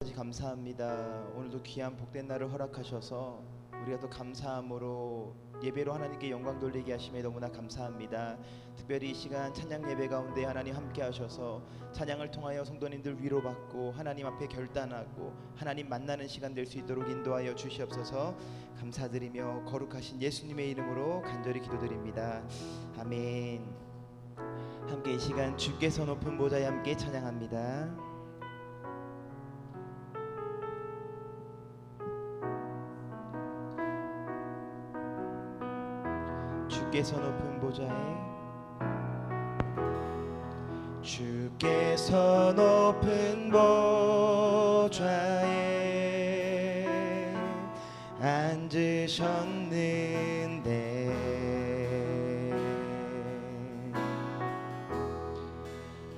감사합니다. 오늘도 귀한 복된 날을 허락하셔서 우리가 또 감사함으로 예배로 하나님께 영광 돌리게 하심에 너무나 감사합니다. 특별히 이 시간 찬양 예배 가운데 하나님 함께 하셔서 찬양을 통하여 성도님들 위로받고 하나님 앞에 결단하고 하나님 만나는 시간 될 수 있도록 인도하여 주시옵소서. 감사드리며 거룩하신 예수님의 이름으로 간절히 기도드립니다. 아멘. 함께 이 시간 주께서 높은 보좌에 함께 찬양합니다. 주께서 높은 보좌에, 주께서 높은 보좌에 앉으셨는데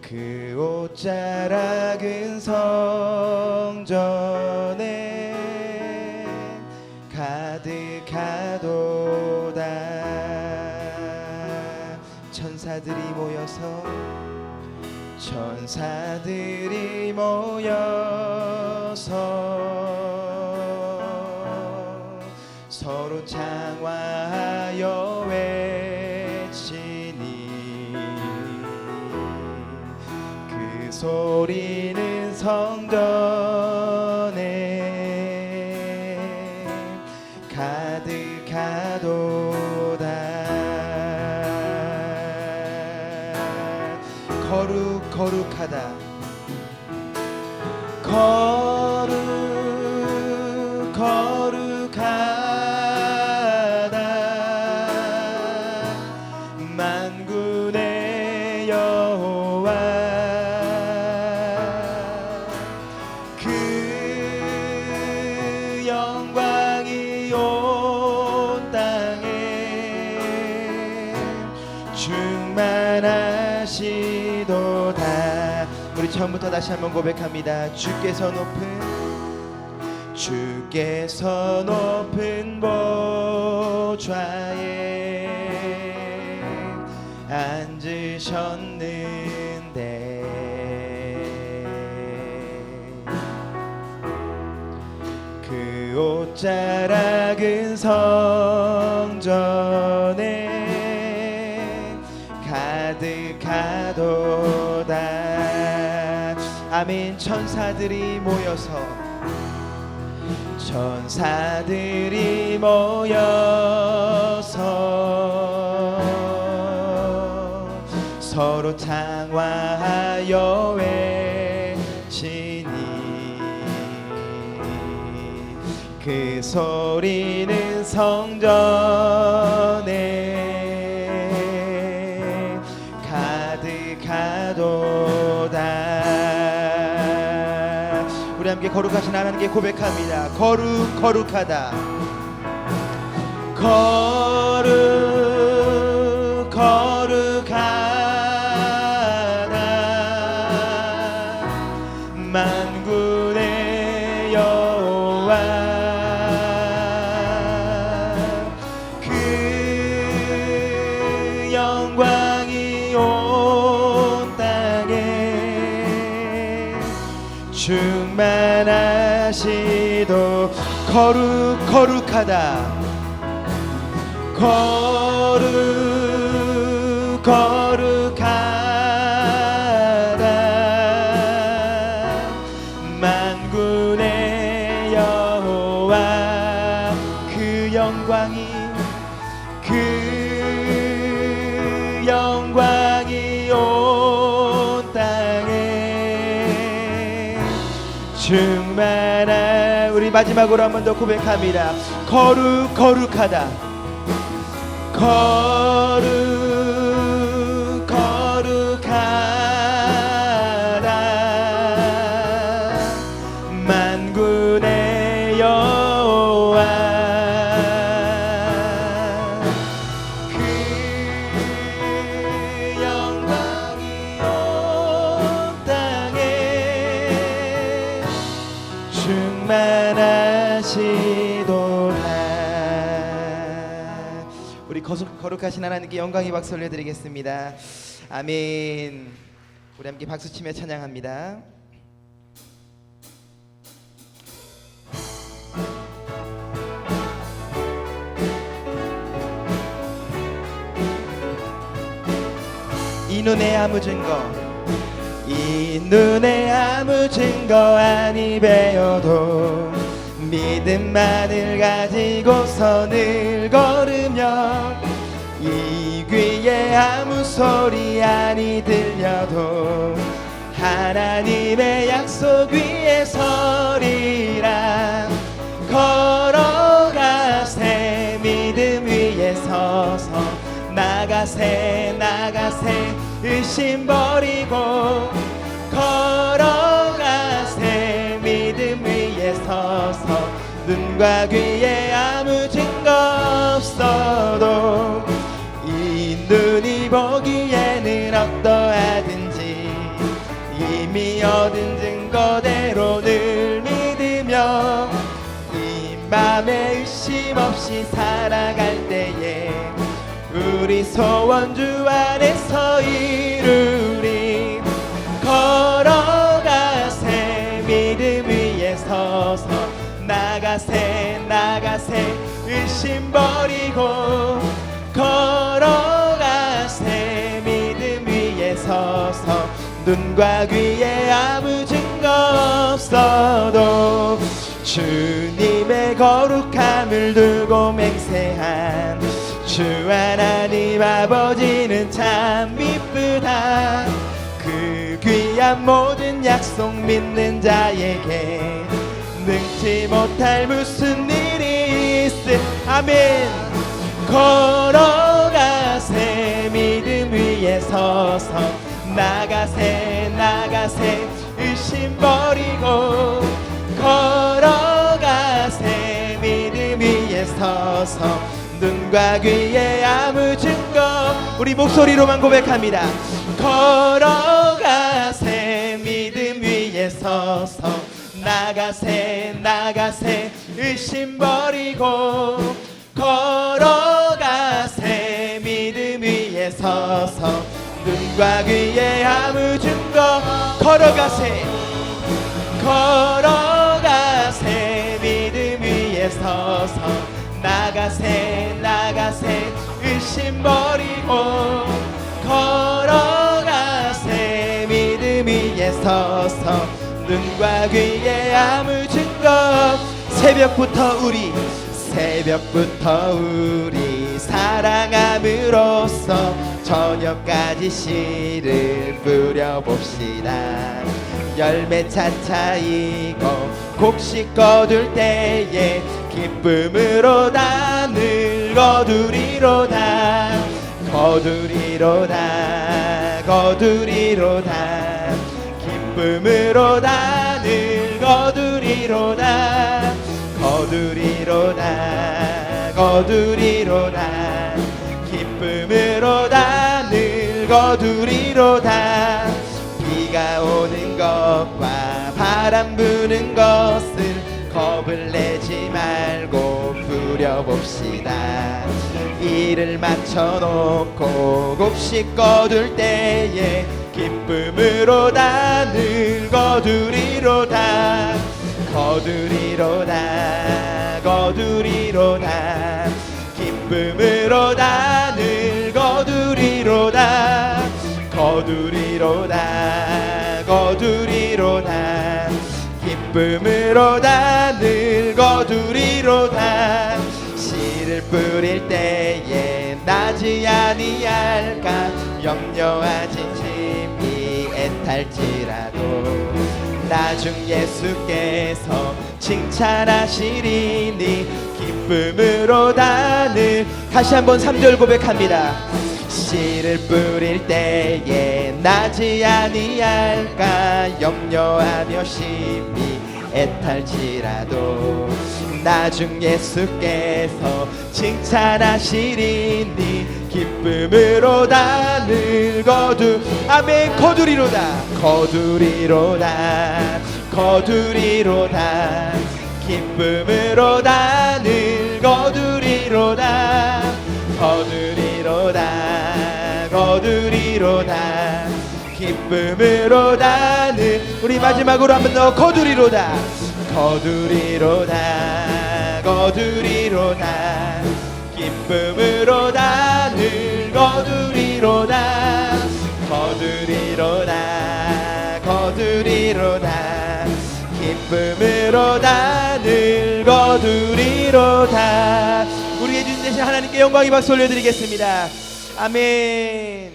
그 옷자락은 성전에 가득하도다. 천사들이 모여서 서로 장화하여 외치니 그 소리는 성전에 가득하도다. 거룩하다. 거룩하다. 만군의 여호와 그 영광이 온 땅에 충만하시도다. 우리 처음부터 다시 한번 고백합니다. 주께서 높은 보좌에 앉으셨는데 그 옷자락은 성전에 가득하도다. 아멘. 천사들이 모여서 서로 장화하여 외치니 그 소리는 성전에 가득하도다. 우리 함께 거룩하신 하나님께 고백합니다. 거룩하다. 거룩하다. 만군의 여호와 그 영광이 온 땅에 충만하시도. 거룩하다. 거룩하다. 만군의 여호와 그 영광이 온 땅에 충만하. 우리 마지막으로 한 번 더 고백합니다. 거룩하다. 거룩하다. 만군의 여호와 그 영광이 온 땅에 충만하시도다. 우리 거룩하신 하나님께 영광의 박수 올려드리겠습니다. 아멘. 우리 함께 박수치며 찬양합니다. 이 눈에 아무 증거, 이 눈에 아무 증거 아니 배워도 믿음만을 가지고 선을 걸으며 이 귀에 아무 소리 아니 들려도 하나님의 약속 위에 서리라. 걸어가세 믿음 위에 서서 나가세 나가세 의심 버리고 걸어가세 믿음 위에 서서 눈과 귀에 아무 증거 없어도 이 눈이 보기에는 어떠하든지 이미 얻은 증거대로 늘 믿으며 이 맘에 의심 없이 살아갈 때에 우리 소원 주 안에서 이루리. 걸어가세 믿음 위에 서서 나가세 나가세 의심 버리고 걸어가세 믿음 위에 서서 눈과 귀에 아무 증거 없어도 주님의 거룩함을 두고 맹세한 주 하나님 아버지는 참 이쁘다. 그 귀한 모든 약속 믿는 자에게 능치 못할 무슨 일이 있을. 아멘. 걸어가세 믿음 위에 서서 나가세 나가세 의심 버리고 걸어가세 믿음 위에 서서 눈과 귀에 아무 증거. 우리 목소리로만 고백합니다. 걸어가세 믿음 위에 서서 나가세 나가세 의심 버리고 걸어가세 믿음 위에 서서 눈과 귀에 아무 증거. 걸어가세 걸어가세 믿음 위에 서서 나가세 나가세 의심 버리고 걸어가세 믿음 위에 서서 눈과 귀에 아무 증거. 새벽부터 우리 사랑함으로써 저녁까지 씨를 뿌려봅시다. 열매 차차 익어 곡식 거둘 때에 기쁨으로 다 늘 거두리로다. 거두리로다 거두리로다 기쁨으로 다 늘 거두리로다. 거두리로다 거두리로다 기쁨으로 다 늘 거두리로다. 비가 오는 것과 바람 부는 것을 겁을 내지 말고 뿌려봅시다. 일을 마쳐놓고 곡식 거둘 때에 기쁨으로 다 늘 거두리로다. 거두리로다 거두리로다 기쁨으로 다 늘 거두리로다. 거두리로다 거두리로다 기쁨으로 다 늘 거두리로다. 씨를 뿌릴 때에 나지 아니할까 염려하진 심히 애탈지라도 나중 예수께서 칭찬하시리니 기쁨으로 다 늘. 다시 한번 3절 고백합니다. 씨를 뿌릴 때에 나지 아니할까 염려하며 심히 애탈지라도 나중 예수께서 칭찬하시리니 기쁨으로 다 늘 거두. 아멘. 거두리로다 거두리로다 거두리로다 기쁨으로 다 늘 거두리로다. 거두리로다 거두리로다 기쁨으로 다 늘. 우리 마지막으로 한 번 더. 거두리로다 거두리로다 거두리로다 기쁨으로 다 늘 거두리로다. 거두리로다 기쁨으로 늘 거두리로다. 우리의 주신 대신 하나님께 영광의 박수 올려드리겠습니다. 아멘.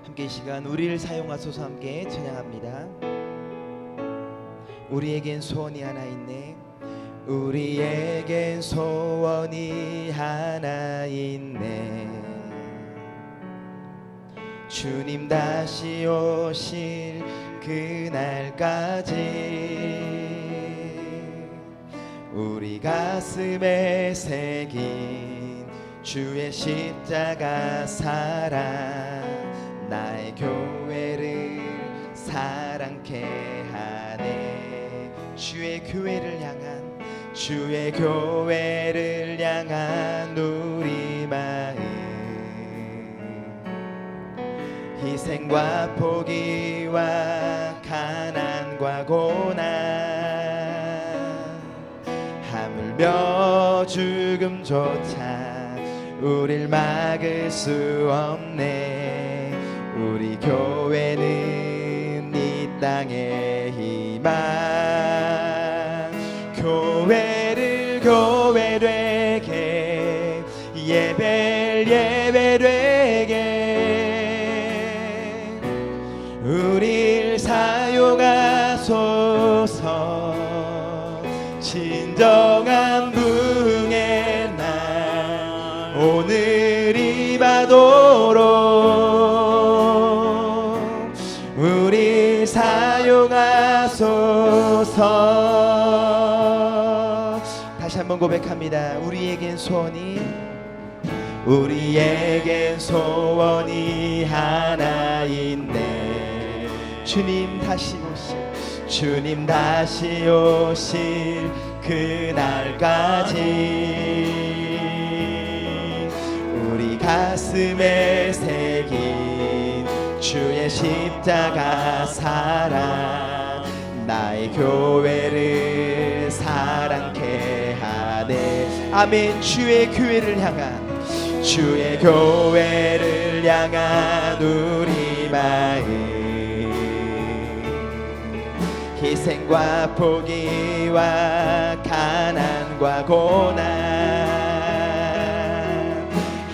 함께 이 시간 우리를 사용하소서 함께 찬양합니다. 우리에겐 소원이 하나 있네. 우리에겐 소원이 하나 있네. 주님 다시 오실 그날까지 우리 가슴에 새긴 주의 십자가 사랑 나의 교회를 사랑케 하네. 주의 교회를 향한 우리 마음 희생과 포기와 가난과 고난 하물며 죽음조차 우릴 막을 수 없네. 우리 교회는 이 땅의 희망 교회를 교회 되게 예배 되게 우릴 사용하소서. 진정한 부흥의 날 오늘이 바도록 우리 사용하소서. 다시 한번 고백합니다. 우리에겐 소원이 하나 있네. 주님 다시 오실 그날까지 우리 가슴에 새긴 주의 십자가 사랑 나의 교회를 사랑케 하네. 아멘. 주의 교회를 향한 우리 마음 희생과 포기와 가난과 고난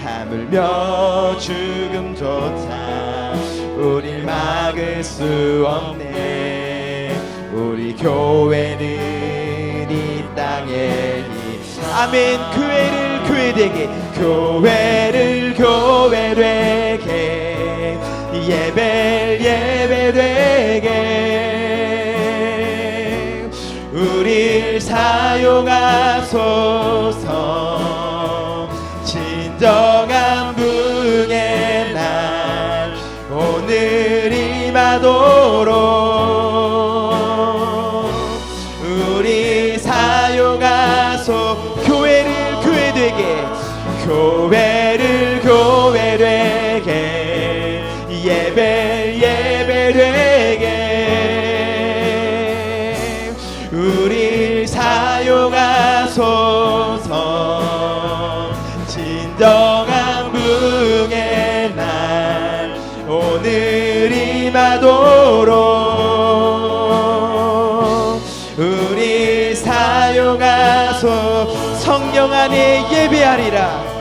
하물며 죽음조차 우릴 막을 수 없네. 우리 교회는 이 땅에 아멘. 교회를 교회 되게 예배 되게 우릴 사용하소서. 진정한 부흥의 날 오늘이 바도록 우리 사용하소. 교회를 교회 되게 예배 되게 우리 사용하소서. 진정한 부흥의 날 오늘이 바도록 우리 사용하소. 성령 안에 예배하리라.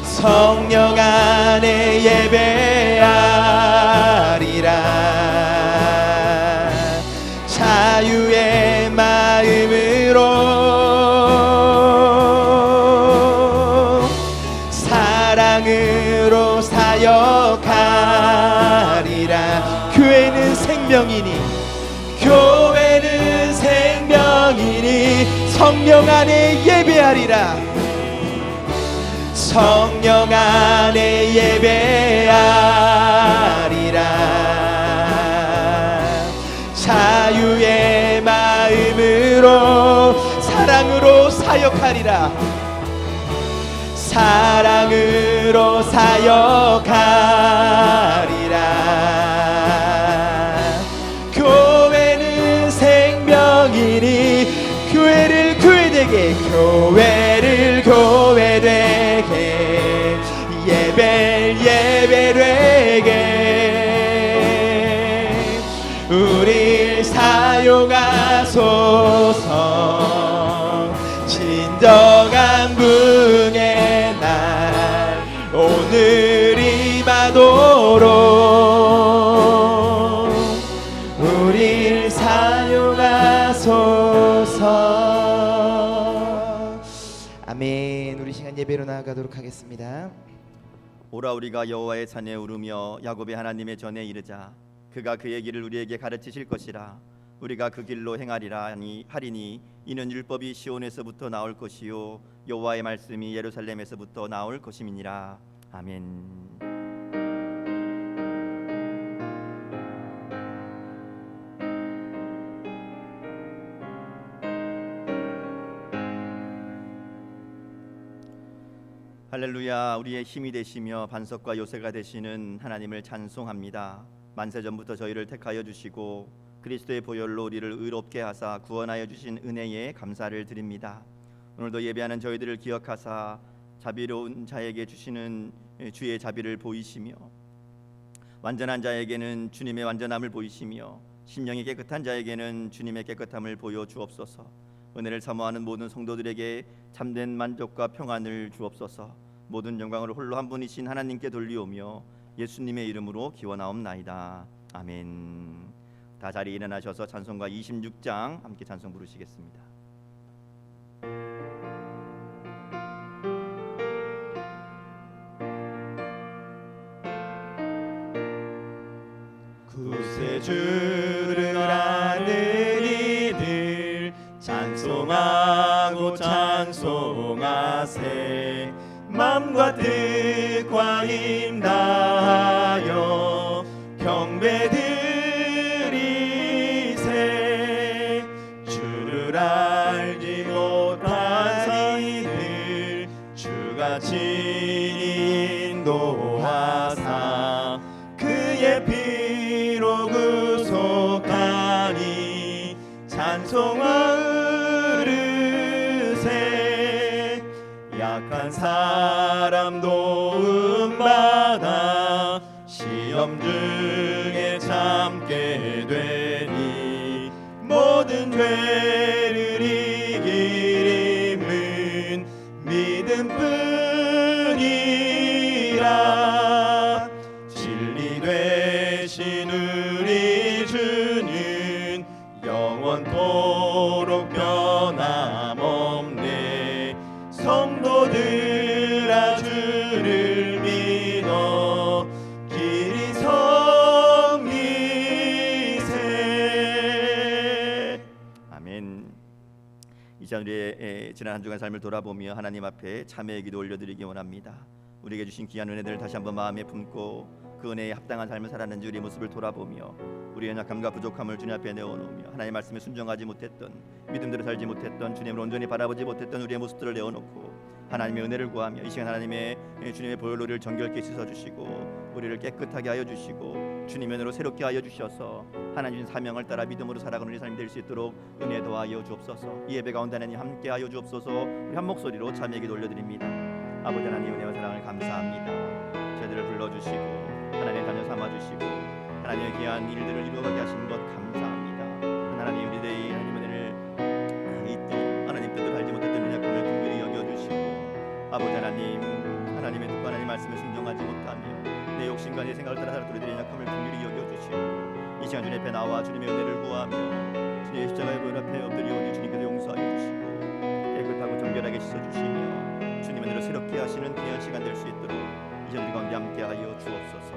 성령 안에 예배하리라. 자유의 마음으로 사랑으로 사역하리라. 교회는 생명이니 성령 안에 예배하리라. 성령 안에 예배하리라. 자유의 마음으로 사랑으로 사역하리라. 사랑으로 사역하리라. 교회를 교회되게 예배를 예배되게 우릴 사용하소서. 진정한 부흥의 날 오늘 임하도록 우릴 사용하소서. 아멘. 우리 시간 예배로 나아가도록 하겠습니다. 오라 우리가 여호와의 산에 오르며 야곱의 하나님의 전에 이르자. 그가 그의 길을 우리에게 가르치실 것이라. 우리가 그 길로 행하리라 하리니 이는 율법이 시온에서부터 나올 것이요 여호와의 말씀이 예루살렘에서부터 나올 것임이니라. 아멘. 할렐루야. 우리의 힘이 되시며 반석과 요새가 되시는 하나님을 찬송합니다. 만세전부터 저희를 택하여 주시고 그리스도의 보혈로 우리를 의롭게 하사 구원하여 주신 은혜에 감사를 드립니다. 오늘도 예배하는 저희들을 기억하사 자비로운 자에게 주시는 주의 자비를 보이시며 완전한 자에게는 주님의 완전함을 보이시며 심령이 깨끗한 자에게는 주님의 깨끗함을 보여 주옵소서. 은혜를 사모하는 모든 성도들에게 참된 만족과 평안을 주옵소서. 모든 영광을 홀로 한 분이신 하나님께 돌리오며 예수님의 이름으로 기원하옵나이다. 아멘. 다 자리에 일어나셔서 찬송가 26장 함께 찬송 부르시겠습니다. 구세주를 아는 이들 찬송하고 찬송하세. 맘과 뜻과 힘 다하여 경배드리세. 주를 알지 못한 이들 주가 친히 인도하사 그의 피로 구속하니 찬송하 으르세. 약한 사람 도움받아 시험 중에 참게 되니 모든 죄를 이길 힘은 믿음뿐이라. 진리 되신 우리 주는 영원토록 변함없네. 성도들아 주를 믿어 길이 성리세. 아멘. 이제 우리의 지난 한 주간 삶을 돌아보며 하나님 앞에 참회의 기도 올려드리기 원합니다. 우리에게 주신 귀한 은혜들을 다시 한번 마음에 품고 그 은혜에 합당한 삶을 살았는지 우리의 모습을 돌아보며 우리의 연약함과 부족함을 주님 앞에 내어놓으며 하나님의 말씀에 순종하지 못했던, 믿음대로 살지 못했던, 주님을 온전히 바라보지 못했던 우리의 모습들을 내어놓고 하나님의 은혜를 구하며 이 시간 하나님의 주님의 보혈로 우리를 정결케 씻어주시고 우리를 깨끗하게 하여 주시고 주님의 은혜로 새롭게 하여 주셔서 하나님 주신 사명을 따라 믿음으로 살아가는 우리 삶이 될 수 있도록 은혜 더하여 주옵소서. 이 예배 가운데 하나님 함께 하여 주옵소서. 우리 한 목소리로 참회의 기도 올려드립니다. 아버지 하나님 은혜와 사랑을 감사합니다. 저희들을 불러주시고 하나님의 자녀 삼아주시고 하나님의 귀한 일들을 이루어가게 하시는 것 감사합니다. 하나님 우리들의 하나님 은혜를 잊고 하나님 뜻을 알지 못했던 연약함을 긍휼히 여겨주시고 아버지 하나님 하나님의 뜻과 하나님 말씀에 순종하지 못하며 내 욕심과 내 생각을 따라 살았던 우리들의 연약함을 긍휼히 여겨주시고 이 시간 주님 앞에 나와 주님의 은혜를 구하며 주님의 십자가의 보혈 앞에 엎드려오니 주님께서 용서하여 주시고 깨끗하고 정결하게 씻어주시며 주님의 은혜로 새롭게 하시는 귀한 시간 될 수 있도록 이제 우리 가운데 함께하여 주옵소서.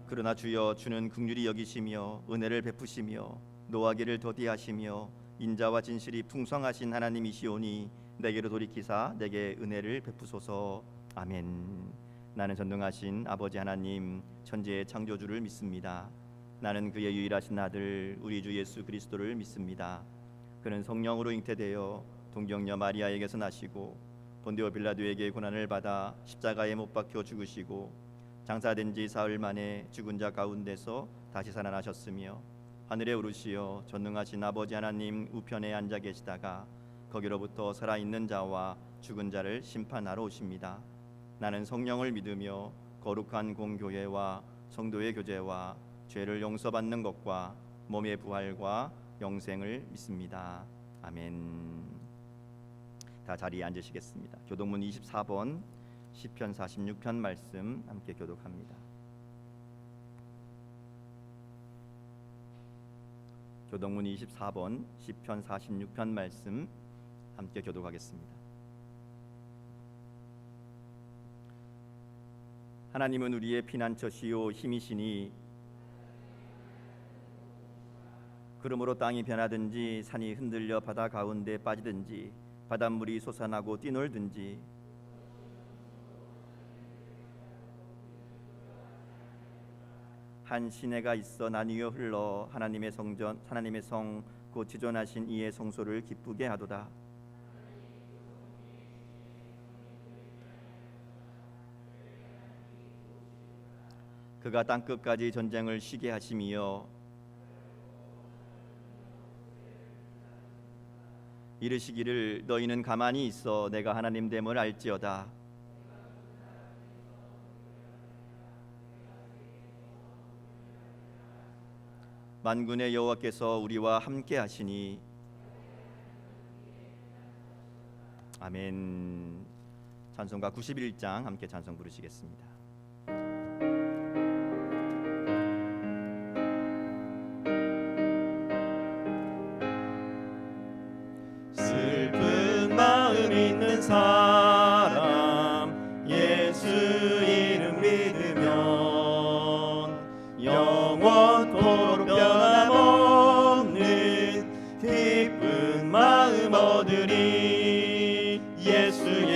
그러나 주여 주는 긍휼히 여기시며 은혜를 베푸시며 노하기를 더디하시며 인자와 진실이 풍성하신 하나님이시오니 내게로 돌이키사 내게 은혜를 베푸소서. 아멘. 나는 전능하신 아버지 하나님 천지의 창조주를 믿습니다. 나는 그의 유일하신 아들 우리 주 예수 그리스도를 믿습니다. 그는 성령으로 잉태되어 동정녀 마리아에게서 나시고 본디오 빌라도에게 고난을 받아 십자가에 못 박혀 죽으시고 장사된 지 사흘 만에 죽은 자 가운데서 다시 살아나셨으며 하늘에 오르시어 전능하신 아버지 하나님 우편에 앉아 계시다가 거기로부터 살아있는 자와 죽은 자를 심판하러 오십니다. 나는 성령을 믿으며 거룩한 공교회와 성도의 교제와 죄를 용서받는 것과 몸의 부활과 영생을 믿습니다. 아멘. 다 자리에 앉으시겠습니다. 교독문 24번 시편 46편 말씀 함께 교독합니다. 교독문 24번 시편 46편 말씀 함께 교독하겠습니다. 하나님은 우리의 피난처시요 힘이시니 그러므로 땅이 변하든지 산이 흔들려 바다 가운데 빠지든지 바닷물이 솟아나고 뛰놀든지 한 시내가 있어 나뉘어 흘러 하나님의 성 곧 지존하신 이의 성소를 기쁘게 하도다. 그가 땅 끝까지 전쟁을 쉬게 하심이여 이르시기를 너희는 가만히 있어 내가 하나님 됨을 알지어다. 만군의 여호와께서 우리와 함께 하시니 아멘. 찬송가 91장 함께 찬송 부르시겠습니다. 슬픈 마음 있는 사람 예수 이름 믿으면 영원토록 변함없는 기쁜 마음 얻으리. 예수의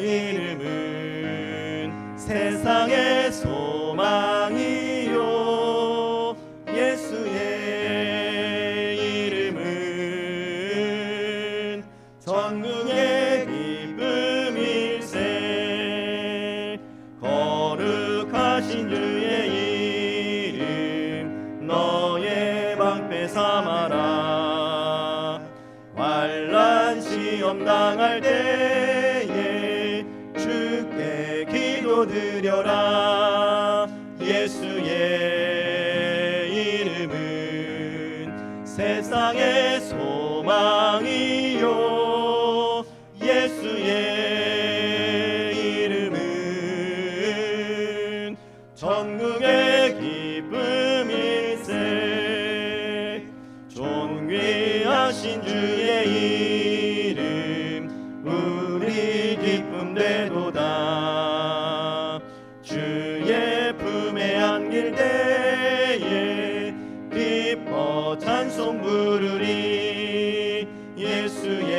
이름은 세상의 소망이요 예수의 이름은 전국의 기쁨일세. 거룩하신 주의 이름 너의 방패 삼아라. 환난 시험 당할 때에 주께 기도드려라. 예수의 이름은 세상의 소망이요 예수의 이름은 전국의 기쁨일세. 존귀하신 주의 이름 우리 기쁨 되도다. 주의 품에 안길 때에 기뻐 찬송 부르리. 예수의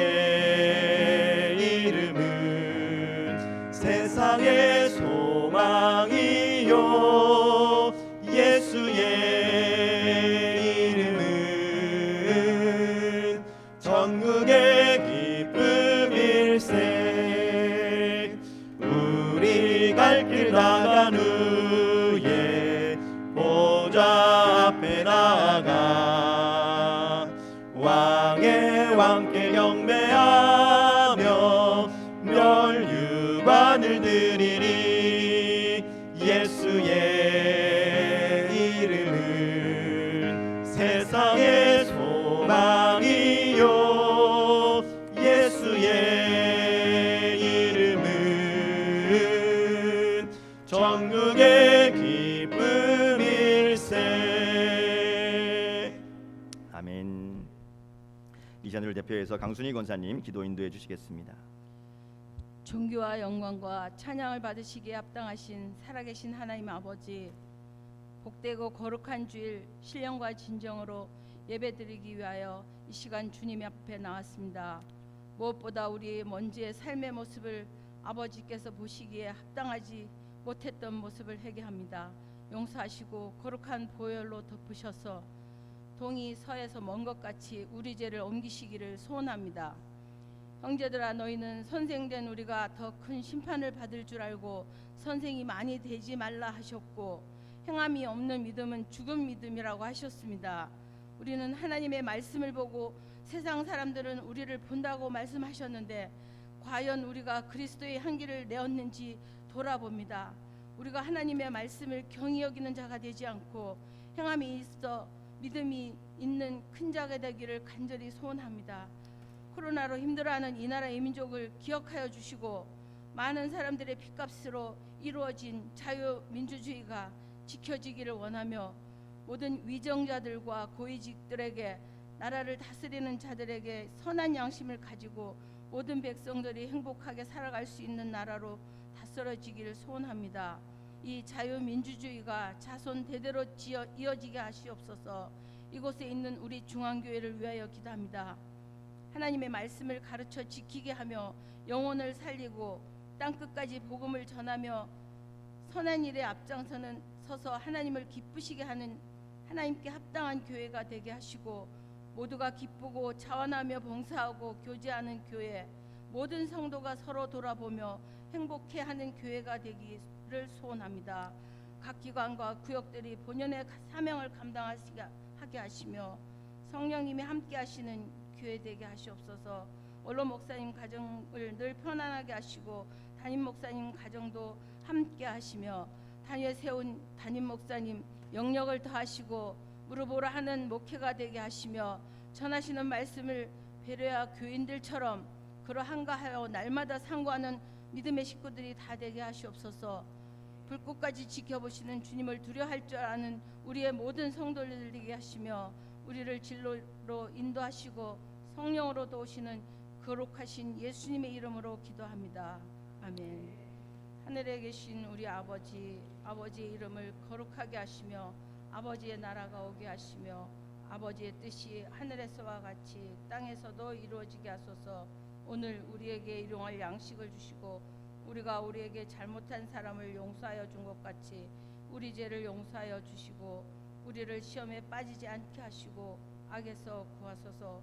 이름은 세상의 소망이요 예수의 이름은 전국의 기쁨일세. 우리 갈 길 나간 후에 보좌 앞에 나아가 왕의 왕께 경배하며 멸류관을 드리리. 예수의 이름은 세상의 소망이요 예수의 이름은 전국의 기쁨일세. 아멘. 미션을 대표해서 강순희 권사님 기도 인도해 주시겠습니다. 존귀와 영광과 찬양을 받으시기에 합당하신 살아계신 하나님 아버지, 복되고 거룩한 주일 신령과 진정으로 예배드리기 위하여 이 시간 주님 앞에 나왔습니다. 무엇보다 우리의 먼지의 삶의 모습을 아버지께서 보시기에 합당하지 못했던 모습을 회개합니다. 용서하시고 거룩한 보혈로 덮으셔서 동이 서에서 먼 것 같이 우리 죄를 옮기시기를 소원합니다. 형제들아, 너희는 선생된 우리가 더 큰 심판을 받을 줄 알고 선생이 많이 되지 말라 하셨고 행함이 없는 믿음은 죽은 믿음이라고 하셨습니다. 우리는 하나님의 말씀을 보고 세상 사람들은 우리를 본다고 말씀하셨는데 과연 우리가 그리스도의 향기를 내었는지 돌아봅니다. 우리가 하나님의 말씀을 경히 여기는 자가 되지 않고 행함이 있어 믿음이 있는 큰 자가 되기를 간절히 소원합니다. 코로나로 힘들어하는 이 나라의 민족을 기억하여 주시고 많은 사람들의 핏값으로 이루어진 자유민주주의가 지켜지기를 원하며 모든 위정자들과 고위직들에게 나라를 다스리는 자들에게 선한 양심을 가지고 모든 백성들이 행복하게 살아갈 수 있는 나라로 다스려지기를 소원합니다. 이 자유민주주의가 자손 대대로 이어지게 하시옵소서. 이곳에 있는 우리 중앙교회를 위하여 기도합니다. 하나님의 말씀을 가르쳐 지키게 하며 영혼을 살리고 땅끝까지 복음을 전하며 선한 일에 앞장서서 하나님을 기쁘시게 하는 하나님께 합당한 교회가 되게 하시고 모두가 기쁘고 자원하며 봉사하고 교제하는 교회, 모든 성도가 서로 돌아보며 행복해하는 교회가 되기를 소원합니다. 각 기관과 구역들이 본연의 사명을 감당하게 하시며 성령님이 함께 하시는 교회 되게 하시옵소서. 원로 목사님 가정을 늘 편안하게 하시고 담임 목사님 가정도 함께 하시며 단위에 세운 담임 목사님 영역을 더하시고 무릎으로 하는 목회가 되게 하시며 전하시는 말씀을 배려야 교인들처럼 그러한가 하여 날마다 상고하는 믿음의 식구들이 다 되게 하시옵소서. 불꽃까지 지켜보시는 주님을 두려워할 줄 아는 우리의 모든 성도들 되게 하시며 우리를 진로로 인도하시고 성령으로 도우시는 거룩하신 예수님의 이름으로 기도합니다. 아멘. 하늘에 계신 우리 아버지의 이름을 거룩하게 하시며 아버지의 나라가 오게 하시며 아버지의 뜻이 하늘에서와 같이 땅에서도 이루어지게 하소서. 오늘 우리에게 일용할 양식을 주시고 우리가 우리에게 잘못한 사람을 용서하여 준 것 같이 우리 죄를 용서하여 주시고 우리를 시험에 빠지지 않게 하시고 악에서 구하소서.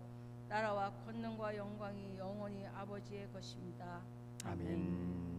나라와 권능과 영광이 영원히 아버지의 것입니다. 아멘.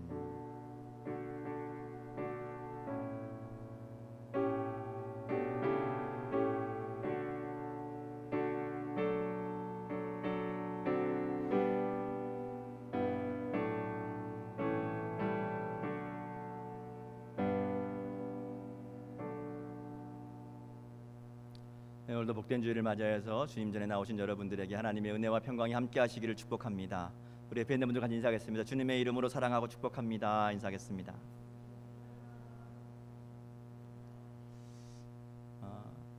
네, 오늘도 복된 주일을 맞이해서 주님 전에 나오신 여러분들에게 하나님의 은혜와 평강이 함께 하시기를 축복합니다. 우리 옆에 있는 분들 같이 인사하겠습니다. 주님의 이름으로 사랑하고 축복합니다. 인사하겠습니다.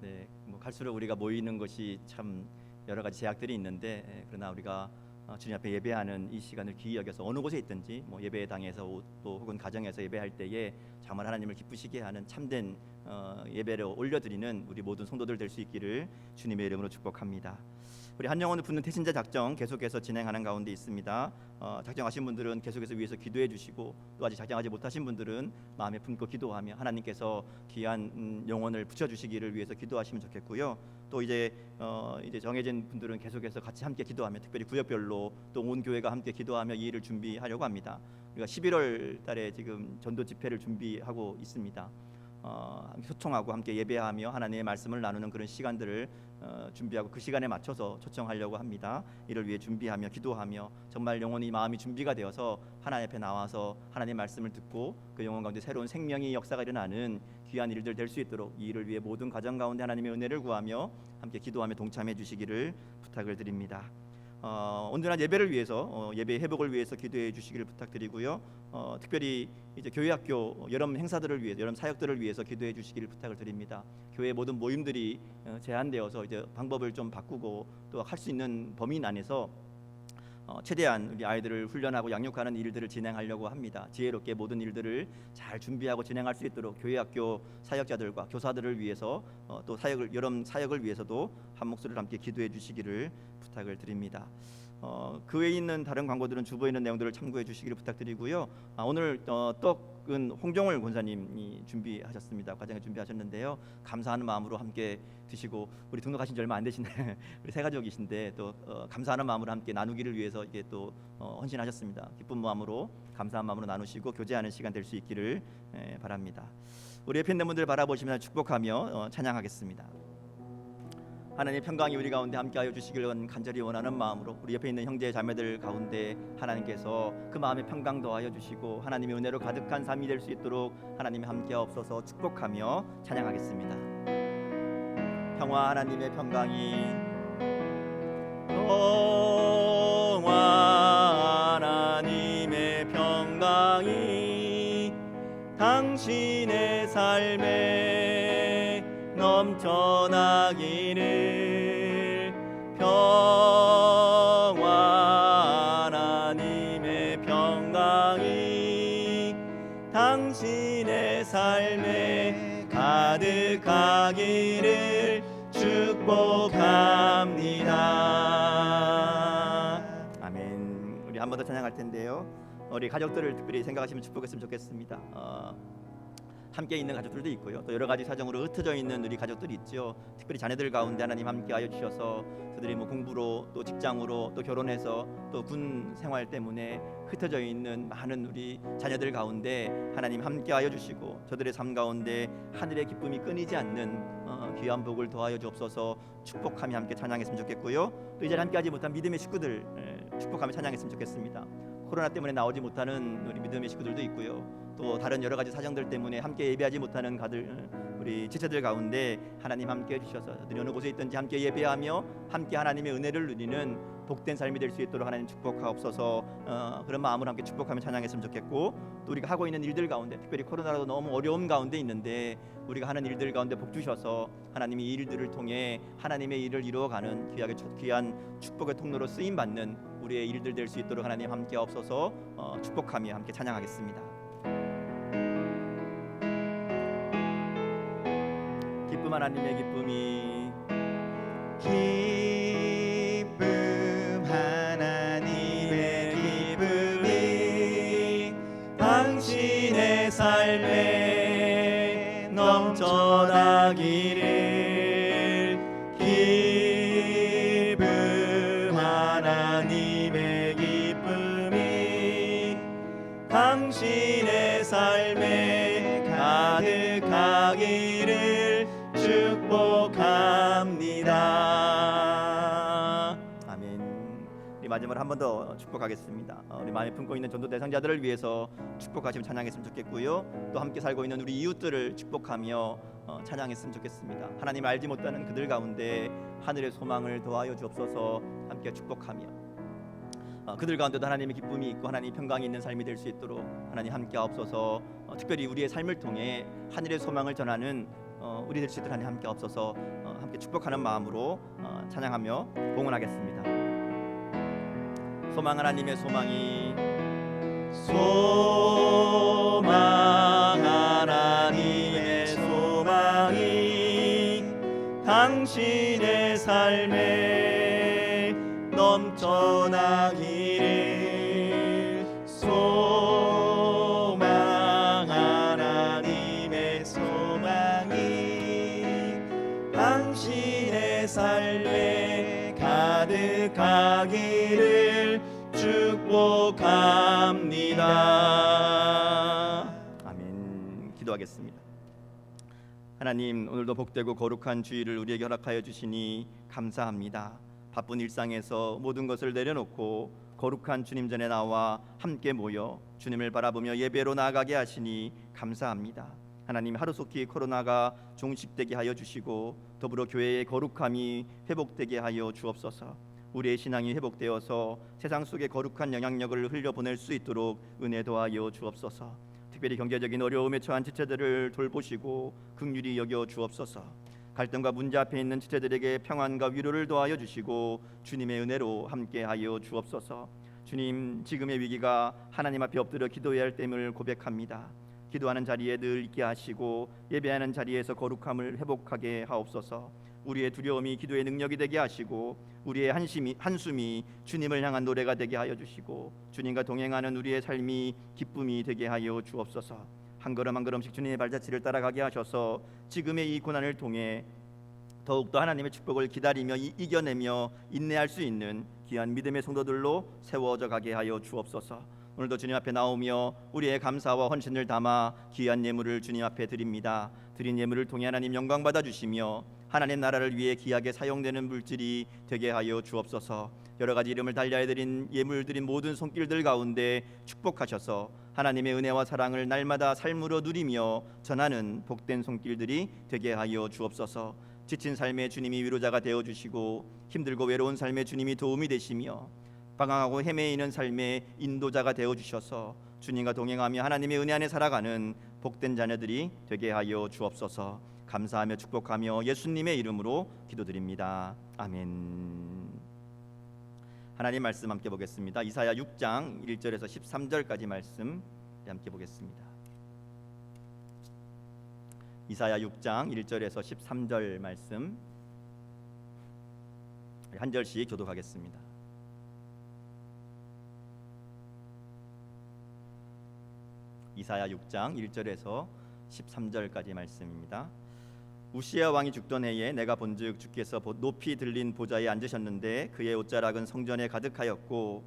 네, 갈수록 우리가 모이는 것이 참 여러 가지 제약들이 있는데 그러나 우리가 주님 앞에 예배하는 이 시간을 귀히 여겨서 어느 곳에 있든지 예배당에서 또 혹은 가정에서 예배할 때에 정말 하나님을 기쁘시게 하는 참된 예배를 올려드리는 우리 모든 성도들 될 수 있기를 주님의 이름으로 축복합니다. 우리 한 영혼을 붙는 태신자 작정 계속해서 진행하는 가운데 있습니다. 작정하신 분들은 계속해서 위해서 기도해 주시고 또 아직 작정하지 못하신 분들은 마음에 품고 기도하며 하나님께서 귀한 영혼을 붙여주시기를 위해서 기도하시면 좋겠고요. 또 이제 정해진 분들은 계속해서 같이 함께 기도하며 특별히 구역별로 또 온 교회가 함께 기도하며 이 일을 준비하려고 합니다. 우리가 11월 달에 지금 전도 집회를 준비하고 있습니다. 소통하고 함께 예배하며 하나님의 말씀을 나누는 그런 시간들을 준비하고 그 시간에 맞춰서 초청하려고 합니다. 이를 위해 준비하며 기도하며 정말 영혼이 마음이 준비가 되어서 하나님 앞에 나와서 하나님의 말씀을 듣고 그 영혼 가운데 새로운 생명의 역사가 일어나는 귀한 일들 될 수 있도록 이 일을 위해 모든 가정 가운데 하나님의 은혜를 구하며 함께 기도하며 동참해 주시기를 부탁을 드립니다. 온전한 예배를 위해서 예배 회복을 위해서 기도해 주시기를 부탁드리고요. 특별히 이제 교회학교 여름 행사들을 위해 여름 사역들을 위해서 기도해 주시기를 부탁을 드립니다. 교회 모든 모임들이 제한되어서 이제 방법을 좀 바꾸고 또 할 수 있는 범위 안에서 최대한 우리 아이들을 훈련하고 양육하는 일들을 진행하려고 합니다. 지혜롭게 모든 일들을 잘 준비하고 진행할 수 있도록 교회학교 사역자들과 교사들을 위해서 또 여름 사역을 위해서도 한 목소리를 함께 기도해 주시기를 부탁을 드립니다. 그 외에 있는 다른 광고들은 주보에 있는 내용들을 참고해 주시기를 부탁드리고요. 오늘 떡은 홍종월 권사님이 준비하셨습니다. 과정에 준비하셨는데요. 감사하는 마음으로 함께 드시고 우리 등록하신 지 얼마 안 되신데 우리 세 가족이신데 또 감사하는 마음으로 함께 나누기를 위해서 이게 또 헌신하셨습니다. 기쁜 마음으로 감사한 마음으로 나누시고 교제하는 시간 될 수 있기를 바랍니다. 우리 옆에 있는 분들 바라보시면서 축복하며 찬양하겠습니다. 하나님의 평강이 우리 가운데 함께하여 주시기를 간절히 원하는 마음으로 우리 옆에 있는 형제 자매들 가운데 하나님께서 그 마음의 평강 더하여 주시고 하나님의 은혜로 가득한 삶이 될 수 있도록 하나님이 함께하옵소서 축복하며 찬양하겠습니다. 평화 하나님의 평강이 평화 하나님의 평강이 당신의 삶에 넘쳐나기를 평화 하나님의 평강이 당신의 삶에 가득하기를 축복합니다. 아멘. 우리 한 번 더 찬양할 텐데요. 우리 가족들을 특별히 생각하시면 축복했으면 좋겠습니다. 함께 있는 가족들도 있고요. 또 여러 가지 사정으로 흩어져 있는 우리 가족들이 있죠. 특별히 자녀들 가운데 하나님 함께하여 주셔서 그들이 공부로 또 직장으로 또 결혼해서 또 군 생활 때문에 흩어져 있는 많은 우리 자녀들 가운데 하나님 함께하여 주시고 저들의 삶 가운데 하늘의 기쁨이 끊이지 않는 귀한 복을 더하여 주옵소서 축복하며 함께 찬양했으면 좋겠고요. 또 이 자리에 함께하지 못한 믿음의 식구들 축복하며 찬양했으면 좋겠습니다. 코로나 때문에 나오지 못하는 우리 믿음의 식구들도 있고요. 또 다른 여러 가지 사정들 때문에 함께 예배하지 못하는 우리 지체들 가운데 하나님 함께 해주셔서 그들이 어느 곳에 있든지 함께 예배하며 함께 하나님의 은혜를 누리는 복된 삶이 될 수 있도록 하나님 축복하옵소서. 그런 마음으로 함께 축복하며 찬양했으면 좋겠고 또 우리가 하고 있는 일들 가운데 특별히 코로나로 너무 어려움 가운데 있는데 우리가 하는 일들 가운데 복 주셔서 하나님이 이 일들을 통해 하나님의 일을 이루어가는 귀한 축복의 통로로 쓰임 받는 우리의 일들 될 수 있도록 하나님 함께 하옵소서. 축복하며 함께 찬양하겠습니다. 기쁨 하나님의 기쁨이 기쁨 하나님의 기쁨이 당신의 삶에 넘쳐나기를 기쁨 하나님의 기쁨이 당신의 삶에 가득하기를 축복합니다. 아멘. 우리 마지막으로 한 번 더 축복하겠습니다. 우리 마음에 품고 있는 전도 대상자들을 위해서 축복하시면 찬양했으면 좋겠고요. 또 함께 살고 있는 우리 이웃들을 축복하며 찬양했으면 좋겠습니다. 하나님 알지 못하는 그들 가운데 하늘의 소망을 더하여 주옵소서. 함께 축복하며 그들 가운데도 하나님의 기쁨이 있고 하나님의 평강이 있는 삶이 될 수 있도록 하나님 함께 하옵소서. 특별히 우리의 삶을 통해 하늘의 소망을 전하는 우리 될 수 있도록 하나님 함께 하옵소서. 함께 축복하는 마음으로 찬양하며 봉헌하겠습니다. 소망 하나님의 소망이 소망 하나님의 소망이 당신의 삶에 넘쳐나기를 소망 하나님의 소망이 당신의 삶에 가득하기를 축복합니다. 아멘. 기도하겠습니다. 하나님, 오늘도 복되고 거룩한 주일을 우리에게 허락하여 주시니 감사합니다. 바쁜 일상에서 모든 것을 내려놓고 거룩한 주님 전에 나와 함께 모여 주님을 바라보며 예배로 나아가게 하시니 감사합니다. 하나님, 하루속히 코로나가 종식되게 하여 주시고 더불어 교회의 거룩함이 회복되게 하여 주옵소서. 우리의 신앙이 회복되어서 세상 속에 거룩한 영향력을 흘려보낼 수 있도록 은혜 더하여 주옵소서. 특별히 경제적인 어려움에 처한 지체들을 돌보시고 긍휼히 여겨 주옵소서. 갈등과 문제 앞에 있는 지체들에게 평안과 위로를 더하여 주시고 주님의 은혜로 함께하여 주옵소서. 주님, 지금의 위기가 하나님 앞에 엎드려 기도해야 할 때임을 고백합니다. 기도하는 자리에 늘 있게 하시고 예배하는 자리에서 거룩함을 회복하게 하옵소서. 우리의 두려움이 기도의 능력이 되게 하시고 우리의 한숨이 주님을 향한 노래가 되게 하여 주시고 주님과 동행하는 우리의 삶이 기쁨이 되게 하여 주옵소서. 한 걸음 한 걸음씩 주님의 발자취를 따라가게 하셔서 지금의 이 고난을 통해 더욱더 하나님의 축복을 기다리며 이겨내며 인내할 수 있는 귀한 믿음의 성도들로 세워져 가게 하여 주옵소서. 오늘도 주님 앞에 나오며 우리의 감사와 헌신을 담아 귀한 예물을 주님 앞에 드립니다. 드린 예물을 통해 하나님 영광 받아 주시며 하나님 나라를 위해 귀하게 사용되는 물질이 되게 하여 주옵소서. 여러 가지 이름을 달리하여 드린 예물 드린 모든 손길들 가운데 축복하셔서 하나님의 은혜와 사랑을 날마다 삶으로 누리며 전하는 복된 손길들이 되게 하여 주옵소서. 지친 삶의 주님이 위로자가 되어 주시고 힘들고 외로운 삶의 주님이 도움이 되시며 방황하고 헤매이는 삶의 인도자가 되어 주셔서 주님과 동행하며 하나님의 은혜 안에 살아가는 복된 자녀들이 되게 하여 주옵소서. 감사하며 축복하며 예수님의 이름으로 기도드립니다. 아멘. 하나님 말씀 함께 보겠습니다. 이사야 6장 1절에서 13절까지 말씀 함께 보겠습니다. 이사야 6장 1절에서 13절 말씀 한 절씩 교독하겠습니다. 이사야 6장 1절에서 13절까지 말씀입니다. 우시야 왕이 죽던 해에 내가 본즉 주께서 높이 들린 보좌에 앉으셨는데 그의 옷자락은 성전에 가득하였고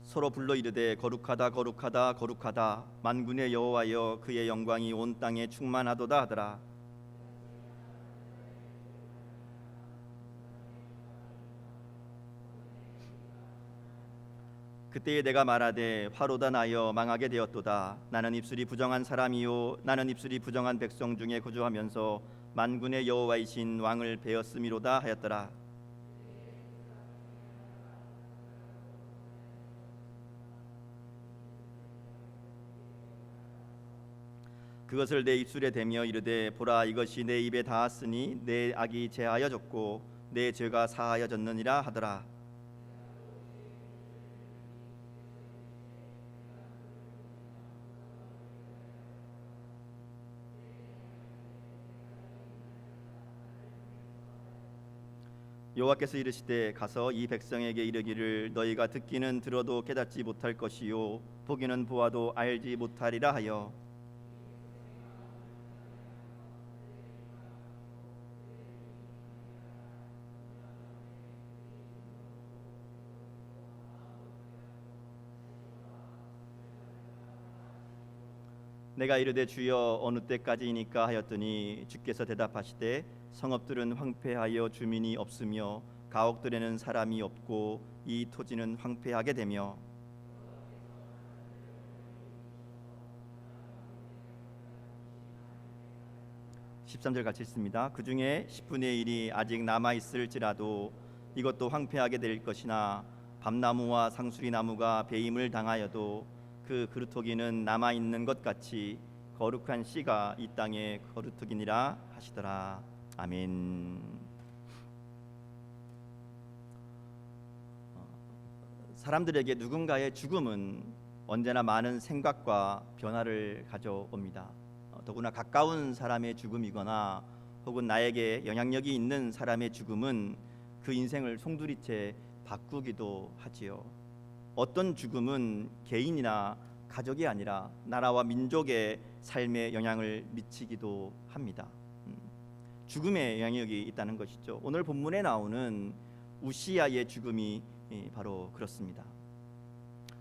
서로 불러 이르되 거룩하다 거룩하다 거룩하다 만군의 여호와여 그의 영광이 온 땅에 충만하도다 하더라. 그때에 내가 말하되 화로다 나여 망하게 되었도다. 나는 입술이 부정한 사람이요 나는 입술이 부정한 백성 중에 거주하면서 만군의 여호와이신 왕을 배었음이로다 하였더라. 그것을 내 입술에 대며 이르되 보라 이것이 내 입에 닿았으니 내 악이 제하여졌고 내 죄가 사하여졌느니라 하더라. 여호와께서 이르시되 가서 이 백성에게 이르기를 너희가 듣기는 들어도 깨닫지 못할 것이요 보기는 보아도 알지 못하리라 하여 내가 이르되 주여 어느 때까지이니까 하였더니 주께서 대답하시되 성읍들은 황폐하여 주민이 없으며 가옥들에는 사람이 없고 이 토지는 황폐하게 되며 13절 같이 읽습니다. 그 중에 10분의 1이 아직 남아 있을지라도 이것도 황폐하게 될 것이나 밤나무와 상수리 나무가 배임을 당하여도 그 그루터기는 남아 있는 것 같이 거룩한 씨가 이 땅에 거루터기니라 하시더라. 아멘. 사람들에게 누군가의 죽음은 언제나 많은 생각과 변화를 가져옵니다. 더구나 가까운 사람의 죽음이거나 혹은 나에게 영향력이 있는 사람의 죽음은 그 인생을 송두리째 바꾸기도 하지요. 어떤 죽음은 개인이나 가족이 아니라 나라와 민족의 삶에 영향을 미치기도 합니다. 죽음의 영향력이 있다는 것이죠. 오늘 본문에 나오는 우시야의 죽음이 바로 그렇습니다.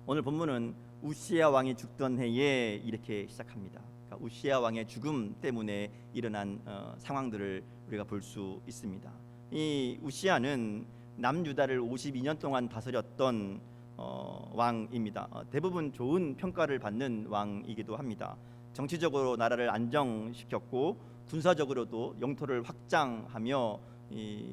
오늘 본문은 우시야 왕이 죽던 해에 이렇게 시작합니다. 그러니까 우시야 왕의 죽음 때문에 일어난 상황들을 우리가 볼 수 있습니다. 이 우시야는 남유다를 52년 동안 다스렸던 왕입니다. 대부분 좋은 평가를 받는 왕이기도 합니다. 정치적으로 나라를 안정시켰고 군사적으로도 영토를 확장하며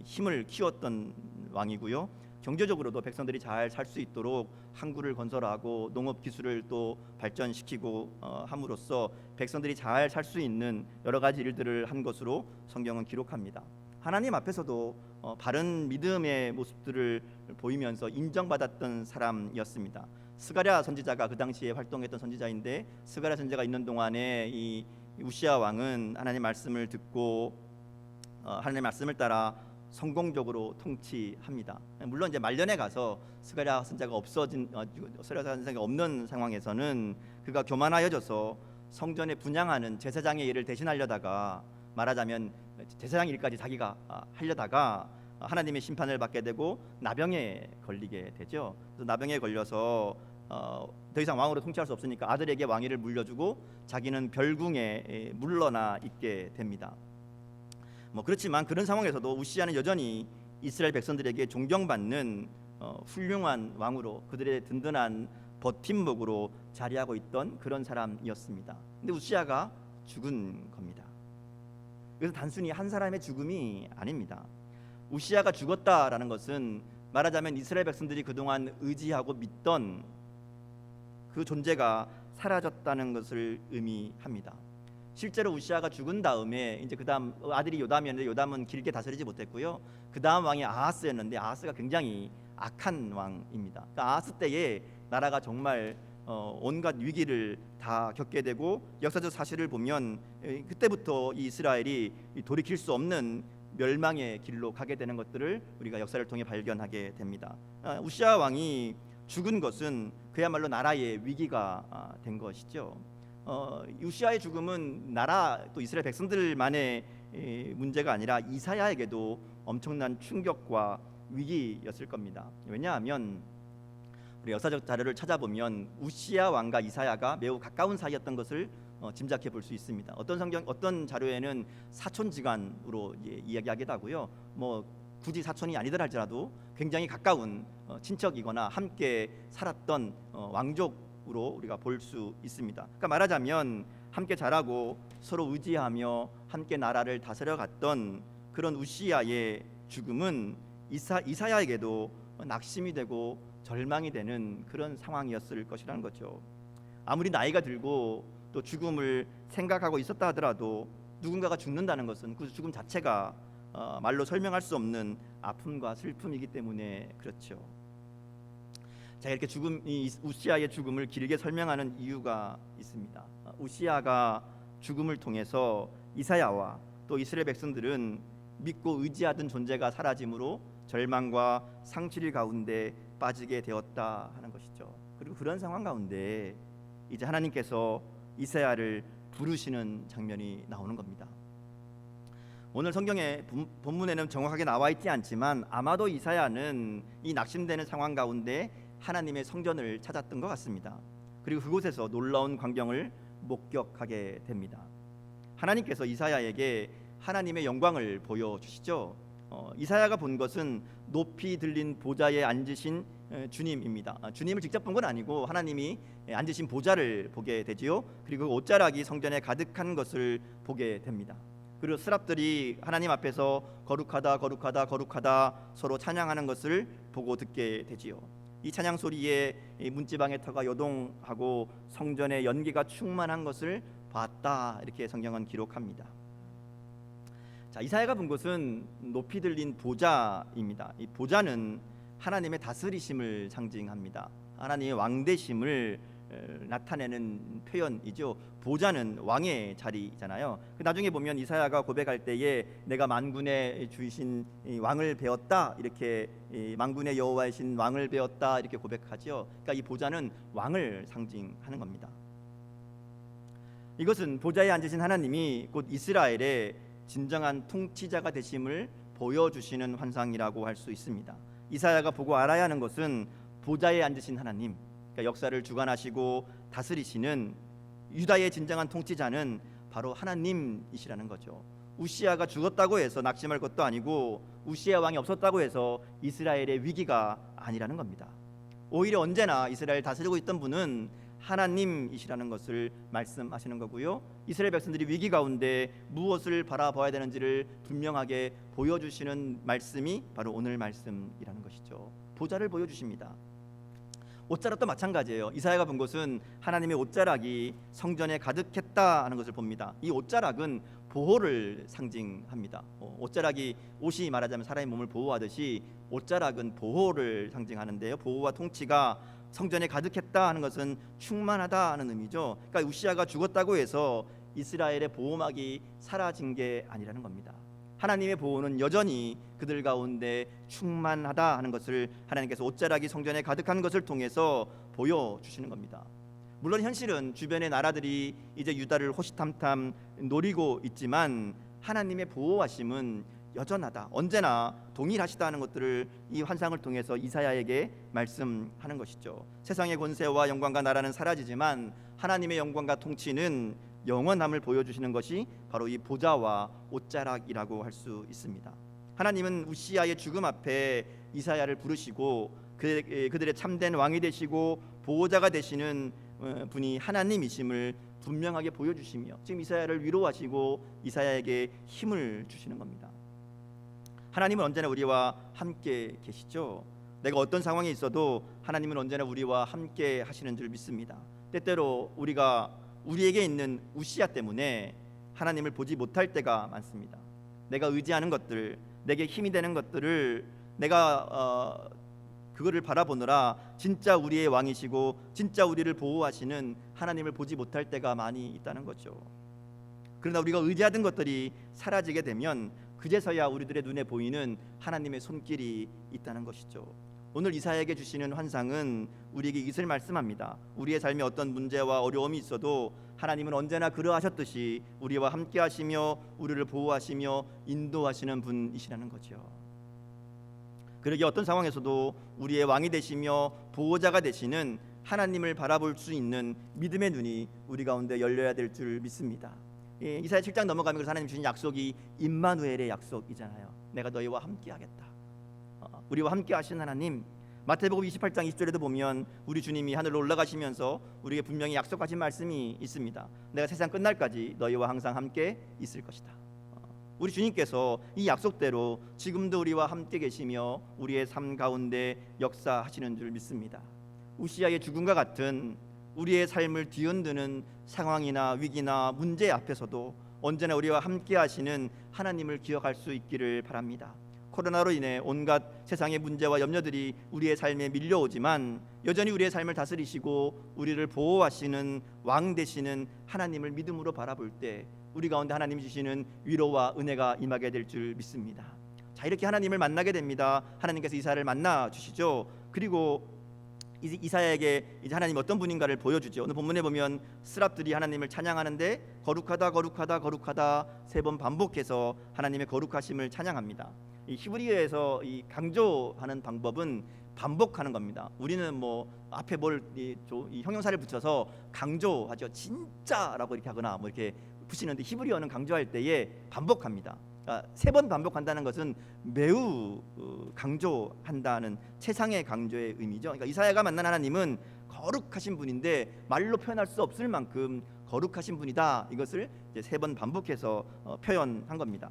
힘을 키웠던 왕이고요. 경제적으로도 백성들이 잘 살 수 있도록 항구를 건설하고 농업 기술을 또 발전시키고 함으로써 백성들이 잘 살 수 있는 여러 가지 일들을 한 것으로 성경은 기록합니다. 하나님 앞에서도 바른 믿음의 모습들을 보이면서 인정받았던 사람이었습니다. 스가랴 선지자가 그 당시에 활동했던 선지자인데 스가랴 선지자가 있는 동안에 이 우시야 왕은 하나님 말씀을 듣고 하나님 말씀을 따라 성공적으로 통치합니다. 물론 이제 말년에 가서 스가랴 선지자가 없어진 스가랴 선지자가 없는 상황에서는 그가 교만하여져서 성전에 분향하는 제사장의 일을 대신하려다가, 말하자면 제사장 일까지 자기가 하려다가 하나님의 심판을 받게 되고 나병에 걸리게 되죠. 그래서 나병에 걸려서 더 이상 왕으로 통치할 수 없으니까 아들에게 왕위를 물려주고 자기는 별궁에 물러나 있게 됩니다. 그렇지만 그런 상황에서도 우시야는 여전히 이스라엘 백성들에게 존경받는 훌륭한 왕으로, 그들의 든든한 버팀목으로 자리하고 있던 그런 사람이었습니다. 근데 우시야가 죽은 겁니다. 그래서 단순히 한 사람의 죽음이 아닙니다. 우시야가 죽었다라는 것은 말하자면 이스라엘 백성들이 그동안 의지하고 믿던 그 존재가 사라졌다는 것을 의미합니다. 실제로 우시야가 죽은 다음에 이제 그다음 아들이 요담이었는데 요담은 길게 다스리지 못했고요. 그다음 왕이 아하스였는데 아하스가 굉장히 악한 왕입니다. 그러니까 아하스 때에 나라가 정말 온갖 위기를 다 겪게 되고, 역사적 사실을 보면 그때부터 이 이스라엘이 돌이킬 수 없는 멸망의 길로 가게 되는 것들을 우리가 역사를 통해 발견하게 됩니다. 우시야 왕이 죽은 것은 그야말로 나라의 위기가 된 것이죠. 우시야의 죽음은 나라 또 이스라엘 백성들만의 문제가 아니라 이사야에게도 엄청난 충격과 위기였을 겁니다. 왜냐하면 우리 역사적 자료를 찾아보면 우시야 왕과 이사야가 매우 가까운 사이였던 것을 짐작해 볼 수 있습니다. 어떤 자료에는 사촌지간으로 이야기하기도 하고요. 굳이 사촌이 아니더라 할지라도 굉장히 가까운 친척이거나 함께 살았던 왕족으로 우리가 볼 수 있습니다. 그러니까 말하자면 함께 자라고 서로 의지하며 함께 나라를 다스려 갔던 그런 우시야의 죽음은 이사야에게도 낙심이 되고 절망이 되는 그런 상황이었을 것이라는 거죠. 아무리 나이가 들고 또 죽음을 생각하고 있었다 하더라도 누군가가 죽는다는 것은 그 죽음 자체가 말로 설명할 수 없는 아픔과 슬픔이기 때문에 그렇죠. 자, 이렇게 우시야의 죽음을 길게 설명하는 이유가 있습니다. 우시야가 죽음을 통해서 이사야와 또 이스라엘 백성들은 믿고 의지하던 존재가 사라짐으로 절망과 상실 가운데 빠지게 되었다 하는 것이죠. 그리고 그런 상황 가운데 이제 하나님께서 이사야를 부르시는 장면이 나오는 겁니다. 오늘 성경의 본문에는 정확하게 나와 있지 않지만 아마도 이사야는 이 낙심되는 상황 가운데 하나님의 성전을 찾았던 것 같습니다. 그리고 그곳에서 놀라운 광경을 목격하게 됩니다. 하나님께서 이사야에게 하나님의 영광을 보여주시죠. 이사야가 본 것은 높이 들린 보좌에 앉으신 주님입니다. 주님을 직접 본 건 아니고 하나님이 앉으신 보좌를 보게 되지요. 그리고 옷자락이 성전에 가득한 것을 보게 됩니다. 그리고 스랍들이 하나님 앞에서 거룩하다 거룩하다 거룩하다 서로 찬양하는 것을 보고 듣게 되지요. 이 찬양 소리에 문지방의 터가 요동하고 성전의 연기가 충만한 것을 봤다, 이렇게 성경은 기록합니다. 자, 이사야가 본 것은 높이 들린 보좌입니다. 이 보좌는 하나님의 다스리심을 상징합니다. 하나님의 왕되심을 나타내는 표현이죠. 보좌는 왕의 자리잖아요. 나중에 보면 이사야가 고백할 때에 내가 만군의 주이신 왕을 배웠다, 이렇게 만군의 여호와이신 왕을 배웠다, 이렇게 고백하죠. 그러니까 이 보좌는 왕을 상징하는 겁니다. 이것은 보좌에 앉으신 하나님이 곧 이스라엘의 진정한 통치자가 되심을 보여주시는 환상이라고 할 수 있습니다. 이사야가 보고 알아야 하는 것은 보좌에 앉으신 하나님, 그러니까 역사를 주관하시고 다스리시는 유다의 진정한 통치자는 바로 하나님이시라는 거죠. 우시야가 죽었다고 해서 낙심할 것도 아니고 우시야 왕이 없었다고 해서 이스라엘의 위기가 아니라는 겁니다. 오히려 언제나 이스라엘 다스리고 있던 분은 하나님이시라는 것을 말씀하시는 거고요. 이스라엘 백성들이 위기 가운데 무엇을 바라봐야 되는지를 분명하게 보여주시는 말씀이 바로 오늘 말씀이라는 것이죠. 보좌를 보여주십니다. 옷자락도 마찬가지예요. 이사야가 본 것은 하나님의 옷자락이 성전에 가득했다 하는 것을 봅니다. 이 옷자락은 보호를 상징합니다. 옷자락이, 옷이 말하자면 사람의 몸을 보호하듯이 옷자락은 보호를 상징하는데요. 보호와 통치가 성전에 가득했다 하는 것은 충만하다 하는 의미죠. 그러니까 우시야가 죽었다고 해서 이스라엘의 보호막이 사라진 게 아니라는 겁니다. 하나님의 보호는 여전히 그들 가운데 충만하다 하는 것을 하나님께서 옷자락이 성전에 가득한 것을 통해서 보여주시는 겁니다. 물론 현실은 주변의 나라들이 이제 유다를 호시탐탐 노리고 있지만 하나님의 보호하심은 여전하다, 언제나 동일하시다는 것들을 이 환상을 통해서 이사야에게 말씀하는 것이죠. 세상의 권세와 영광과 나라는 사라지지만 하나님의 영광과 통치는 영원함을 보여주시는 것이 바로 이 보좌와 옷자락이라고 할 수 있습니다. 하나님은 우시아의 죽음 앞에 이사야를 부르시고 그들의 참된 왕이 되시고 보호자가 되시는 분이 하나님이심을 분명하게 보여주시며 지금 이사야를 위로하시고 이사야에게 힘을 주시는 겁니다. 하나님은 언제나 우리와 함께 계시죠. 내가 어떤 상황에 있어도 하나님은 언제나 우리와 함께 하시는 줄 믿습니다. 때때로 우리에게 있는 우시아 때문에 하나님을 보지 못할 때가 많습니다. 내가 의지하는 것들, 내게 힘이 되는 것들을 내가 그거를 바라보느라 진짜 우리의 왕이시고 진짜 우리를 보호하시는 하나님을 보지 못할 때가 많이 있다는 거죠. 그러나 우리가 의지하던 것들이 사라지게 되면 그제서야 우리들의 눈에 보이는 하나님의 손길이 있다는 것이죠. 오늘 이사야에게 주시는 환상은 우리에게 이것을 말씀합니다. 우리의 삶에 어떤 문제와 어려움이 있어도 하나님은 언제나 그러하셨듯이 우리와 함께 하시며 우리를 보호하시며 인도하시는 분이시라는 거죠. 그러기에 어떤 상황에서도 우리의 왕이 되시며 보호자가 되시는 하나님을 바라볼 수 있는 믿음의 눈이 우리 가운데 열려야 될 줄 믿습니다. 이사야 7장 넘어가면 하나님 주신 약속이 임마누엘의 약속이잖아요. 내가 너희와 함께 하겠다. 우리와 함께 하신 하나님. 마태복음 28장 20절에도 보면 우리 주님이 하늘로 올라가시면서 우리에게 분명히 약속하신 말씀이 있습니다. 내가 세상 끝날까지 너희와 항상 함께 있을 것이다. 우리 주님께서 이 약속대로 지금도 우리와 함께 계시며 우리의 삶 가운데 역사하시는 줄 믿습니다. 우시아의 죽음과 같은 우리의 삶을 뒤흔드는 상황이나 위기나 문제 앞에서도 언제나 우리와 함께 하시는 하나님을 기억할 수 있기를 바랍니다. 코로나로 인해 온갖 세상의 문제와 염려들이 우리의 삶에 밀려오지만 여전히 우리의 삶을 다스리시고 우리를 보호하시는 왕 되시는 하나님을 믿음으로 바라볼 때 우리 가운데 하나님이 주시는 위로와 은혜가 임하게 될 줄 믿습니다. 자, 이렇게 하나님을 만나게 됩니다. 하나님께서 이사야를 만나 주시죠. 그리고 이사야에게 이제 하나님 어떤 분인가를 보여주죠. 오늘 본문에 보면 스랍들이 하나님을 찬양하는데 거룩하다 거룩하다 거룩하다 3번 반복해서 하나님의 거룩하심을 찬양합니다. 이 히브리어에서 이 강조하는 방법은 반복하는 겁니다. 우리는 뭐 앞에 이 형용사를 붙여서 강조하죠. 진짜라고 이렇게 하거나 뭐 이렇게 붙이는데 히브리어는 강조할 때에 반복합니다. 그러니까 3번 반복한다는 것은 매우 강조한다는 최상의 강조의 의미죠. 그러니까 이사야가 만난 하나님은 거룩하신 분인데 말로 표현할 수 없을 만큼 거룩하신 분이다. 이것을 이제 3번 반복해서 표현한 겁니다.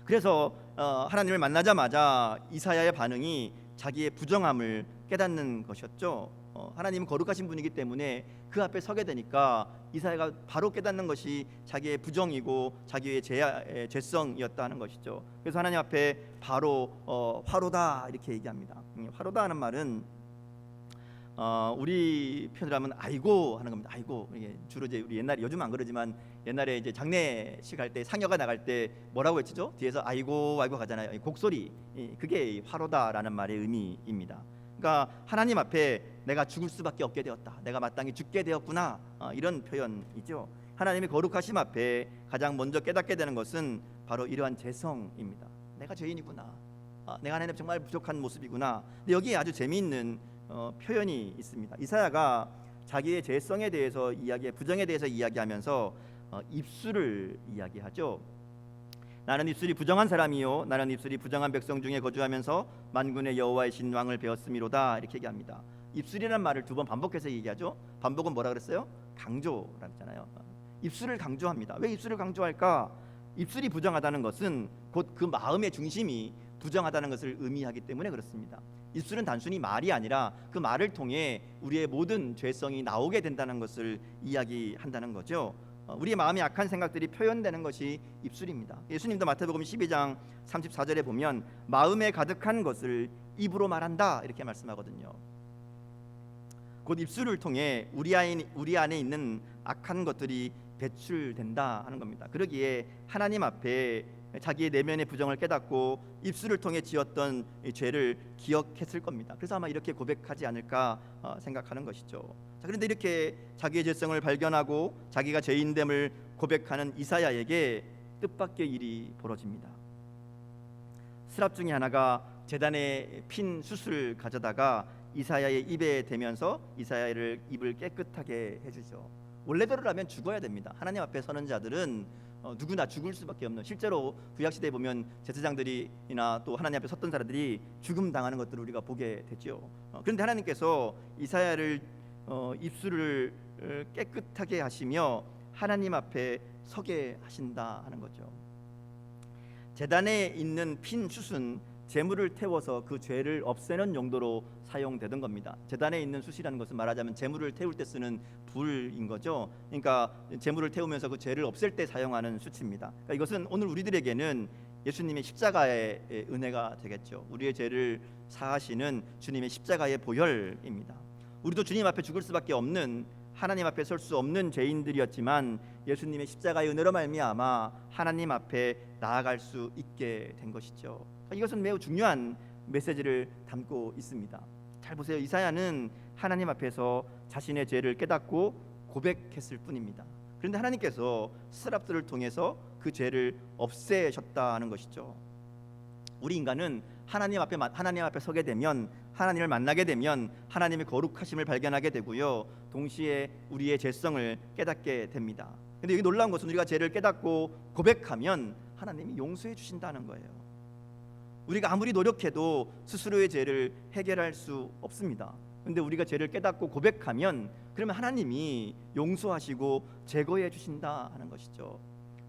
그래서 하나님을 만나자마자 이사야의 반응이 자기의 부정함을 깨닫는 것이었죠. 하나님은 거룩하신 분이기 때문에 그 앞에 서게 되니까 이사야가 바로 깨닫는 것이 자기의 부정이고 자기의 죄성이었다는 것이죠. 그래서 하나님 앞에 바로 화로다 이렇게 얘기합니다. 화로다 하는 말은 우리 표현을 하면 아이고 하는 겁니다. 아이고. 이게 주로 이제 우리 옛날에 요즘 안 그러지만 옛날에 이제 장례식 할 때 상여가 나갈 때 뭐라고 했죠? 뒤에서 아이고 아이고 가잖아요. 곡소리. 그게 화로다라는 말의 의미입니다. 그러니까 하나님 앞에 내가 죽을 수밖에 없게 되었다. 내가 마땅히 죽게 되었구나. 이런 표현이죠. 하나님의 거룩하심 앞에 가장 먼저 깨닫게 되는 것은 바로 이러한 죄성입니다. 내가 죄인이구나. 내가 하나님 정말 부족한 모습이구나. 근데 여기에 아주 재미있는 표현이 있습니다. 이사야가 자기의 죄성에 대해서 부정에 대해서 이야기하면서 입술을 이야기하죠. 나는 입술이 부정한 사람이요 나는 입술이 부정한 백성 중에 거주하면서 만군의 여호와의 신왕을 배웠음이로다 이렇게 얘기합니다. 입술이라는 말을 2번 반복해서 얘기하죠. 반복은 뭐라 그랬어요? 강조라고 했잖아요. 입술을 강조합니다. 왜 입술을 강조할까? 입술이 부정하다는 것은 곧 그 마음의 중심이 부정하다는 것을 의미하기 때문에 그렇습니다. 입술은 단순히 말이 아니라 그 말을 통해 우리의 모든 죄성이 나오게 된다는 것을 이야기한다는 거죠. 우리의 마음의 악한 생각들이 표현되는 것이 입술입니다. 예수님도 마태복음 12장 34절에 보면 마음에 가득한 것을 입으로 말한다 이렇게 말씀하거든요. 곧 입술을 통해 우리 안에 있는 악한 것들이 배출된다 하는 겁니다. 그러기에 하나님 앞에 자기의 내면의 부정을 깨닫고 입술을 통해 지었던 이 죄를 기억했을 겁니다. 그래서 아마 이렇게 고백하지 않을까 생각하는 것이죠. 자, 그런데 이렇게 자기의 죄성을 발견하고 자기가 죄인됨을 고백하는 이사야에게 뜻밖의 일이 벌어집니다. 스랍 중에 하나가 제단에 핀 숯을 가져다가 이사야의 입에 대면서 이사야를 입을 깨끗하게 해주죠. 원래대로라면 죽어야 됩니다. 하나님 앞에 서는 자들은 누구나 죽을 수밖에 없는, 실제로 구약 시대에 보면 제사장들이나 또 하나님 앞에 섰던 사람들이 죽음 당하는 것들을 우리가 보게 되죠. 그런데 하나님께서 이사야를 입술을 깨끗하게 하시며 하나님 앞에 서게 하신다 하는 거죠. 제단에 있는 핀 숯은 재물을 태워서 그 죄를 없애는 용도로 사용되던 겁니다. 제단에 있는 숯이라는 것은 말하자면 재물을 태울 때 쓰는 불인 거죠. 그러니까 재물을 태우면서 그 죄를 없앨 때 사용하는 숯입니다. 그러니까 이것은 오늘 우리들에게는 예수님의 십자가의 은혜가 되겠죠. 우리의 죄를 사하시는 주님의 십자가의 보혈입니다. 우리도 주님 앞에 죽을 수밖에 없는, 하나님 앞에 설 수 없는 죄인들이었지만 예수님의 십자가의 은혜로 말미암아 하나님 앞에 나아갈 수 있게 된 것이죠. 이것은 매우 중요한 메시지를 담고 있습니다. 잘 보세요. 이사야는 하나님 앞에서 자신의 죄를 깨닫고 고백했을 뿐입니다. 그런데 하나님께서 스랍들을 통해서 그 죄를 없애셨다는 것이죠. 우리 인간은 하나님 앞에 서게 되면, 하나님을 만나게 되면 하나님의 거룩하심을 발견하게 되고요, 동시에 우리의 죄성을 깨닫게 됩니다. 그런데 여기 놀라운 것은 우리가 죄를 깨닫고 고백하면 하나님이 용서해 주신다는 거예요. 우리가 아무리 노력해도 스스로의 죄를 해결할 수 없습니다. 그런데 우리가 죄를 깨닫고 고백하면 그러면 하나님이 용서하시고 제거해 주신다 하는 것이죠.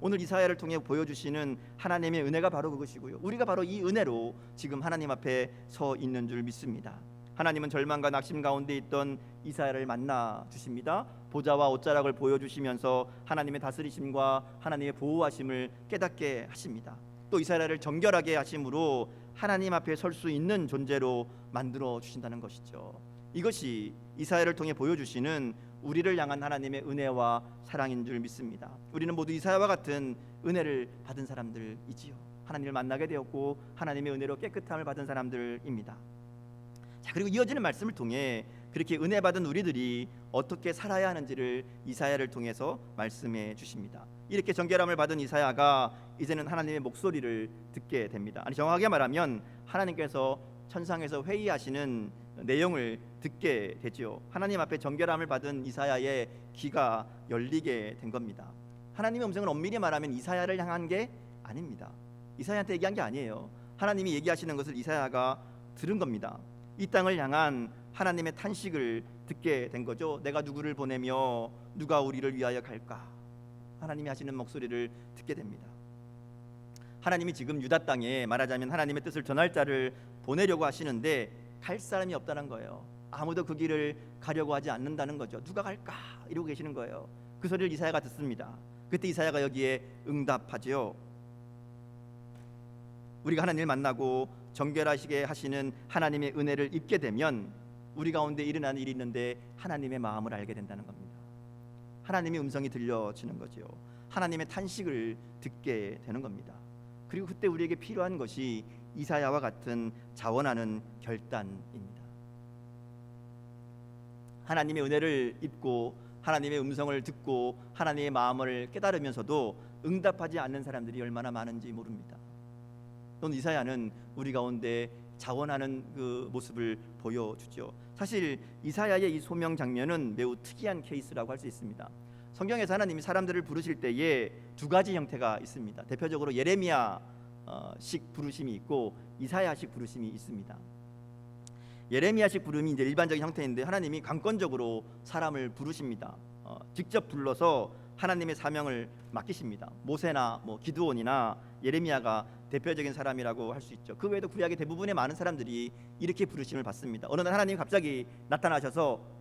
오늘 이사야를 통해 보여주시는 하나님의 은혜가 바로 그것이고요, 우리가 바로 이 은혜로 지금 하나님 앞에 서 있는 줄 믿습니다. 하나님은 절망과 낙심 가운데 있던 이사야를 만나 주십니다. 보좌와 옷자락을 보여주시면서 하나님의 다스리심과 하나님의 보호하심을 깨닫게 하십니다. 또 이사야를 정결하게 하심으로 하나님 앞에 설 수 있는 존재로 만들어 주신다는 것이죠. 이것이 이사야를 통해 보여주시는 우리를 향한 하나님의 은혜와 사랑인 줄 믿습니다. 우리는 모두 이사야와 같은 은혜를 받은 사람들이지요. 하나님을 만나게 되었고 하나님의 은혜로 깨끗함을 받은 사람들입니다. 자, 그리고 이어지는 말씀을 통해 그렇게 은혜 받은 우리들이 어떻게 살아야 하는지를 이사야를 통해서 말씀해 주십니다. 이렇게 정결함을 받은 이사야가 이제는 하나님의 목소리를 듣게 됩니다. 아니, 정확하게 말하면 하나님께서 천상에서 회의하시는 내용을 듣게 되죠. 하나님 앞에 정결함을 받은 이사야의 귀가 열리게 된 겁니다. 하나님의 음성은 엄밀히 말하면 이사야를 향한 게 아닙니다. 이사야한테 얘기한 게 아니에요. 하나님이 얘기하시는 것을 이사야가 들은 겁니다. 이 땅을 향한 하나님의 탄식을 듣게 된 거죠. 내가 누구를 보내며 누가 우리를 위하여 갈까? 하나님이 하시는 목소리를 듣게 됩니다. 하나님이 지금 유다 땅에 말하자면 하나님의 뜻을 전할 자를 보내려고 하시는데 갈 사람이 없다는 거예요. 아무도 그 길을 가려고 하지 않는다는 거죠. 누가 갈까? 이러고 계시는 거예요. 그 소리를 이사야가 듣습니다. 그때 이사야가 여기에 응답하죠. 우리가 하나님을 만나고 정결하시게 하시는 하나님의 은혜를 입게 되면 우리 가운데 일어나는 일이 있는데 하나님의 마음을 알게 된다는 겁니다. 하나님의 음성이 들려지는 거죠. 하나님의 탄식을 듣게 되는 겁니다. 그리고 그때 우리에게 필요한 것이 이사야와 같은 자원하는 결단입니다. 하나님의 은혜를 입고 하나님의 음성을 듣고 하나님의 마음을 깨달으면서도 응답하지 않는 사람들이 얼마나 많은지 모릅니다. 또는 이사야는 우리 가운데 자원하는 그 모습을 보여주죠. 사실 이사야의 이 소명 장면은 매우 특이한 케이스라고 할 수 있습니다. 성경에서 하나님이 사람들을 부르실 때에 두 가지 형태가 있습니다. 대표적으로 예레미야식 부르심이 있고 이사야식 부르심이 있습니다. 예레미야식 부름이 이제 일반적인 형태인데 하나님이 강권적으로 사람을 부르십니다. 직접 불러서 하나님의 사명을 맡기십니다. 모세나 기드온이나 예레미야가 대표적인 사람이라고 할 수 있죠. 그 외에도 구약의 대부분의 많은 사람들이 이렇게 부르심을 받습니다. 어느 날 하나님이 갑자기 나타나셔서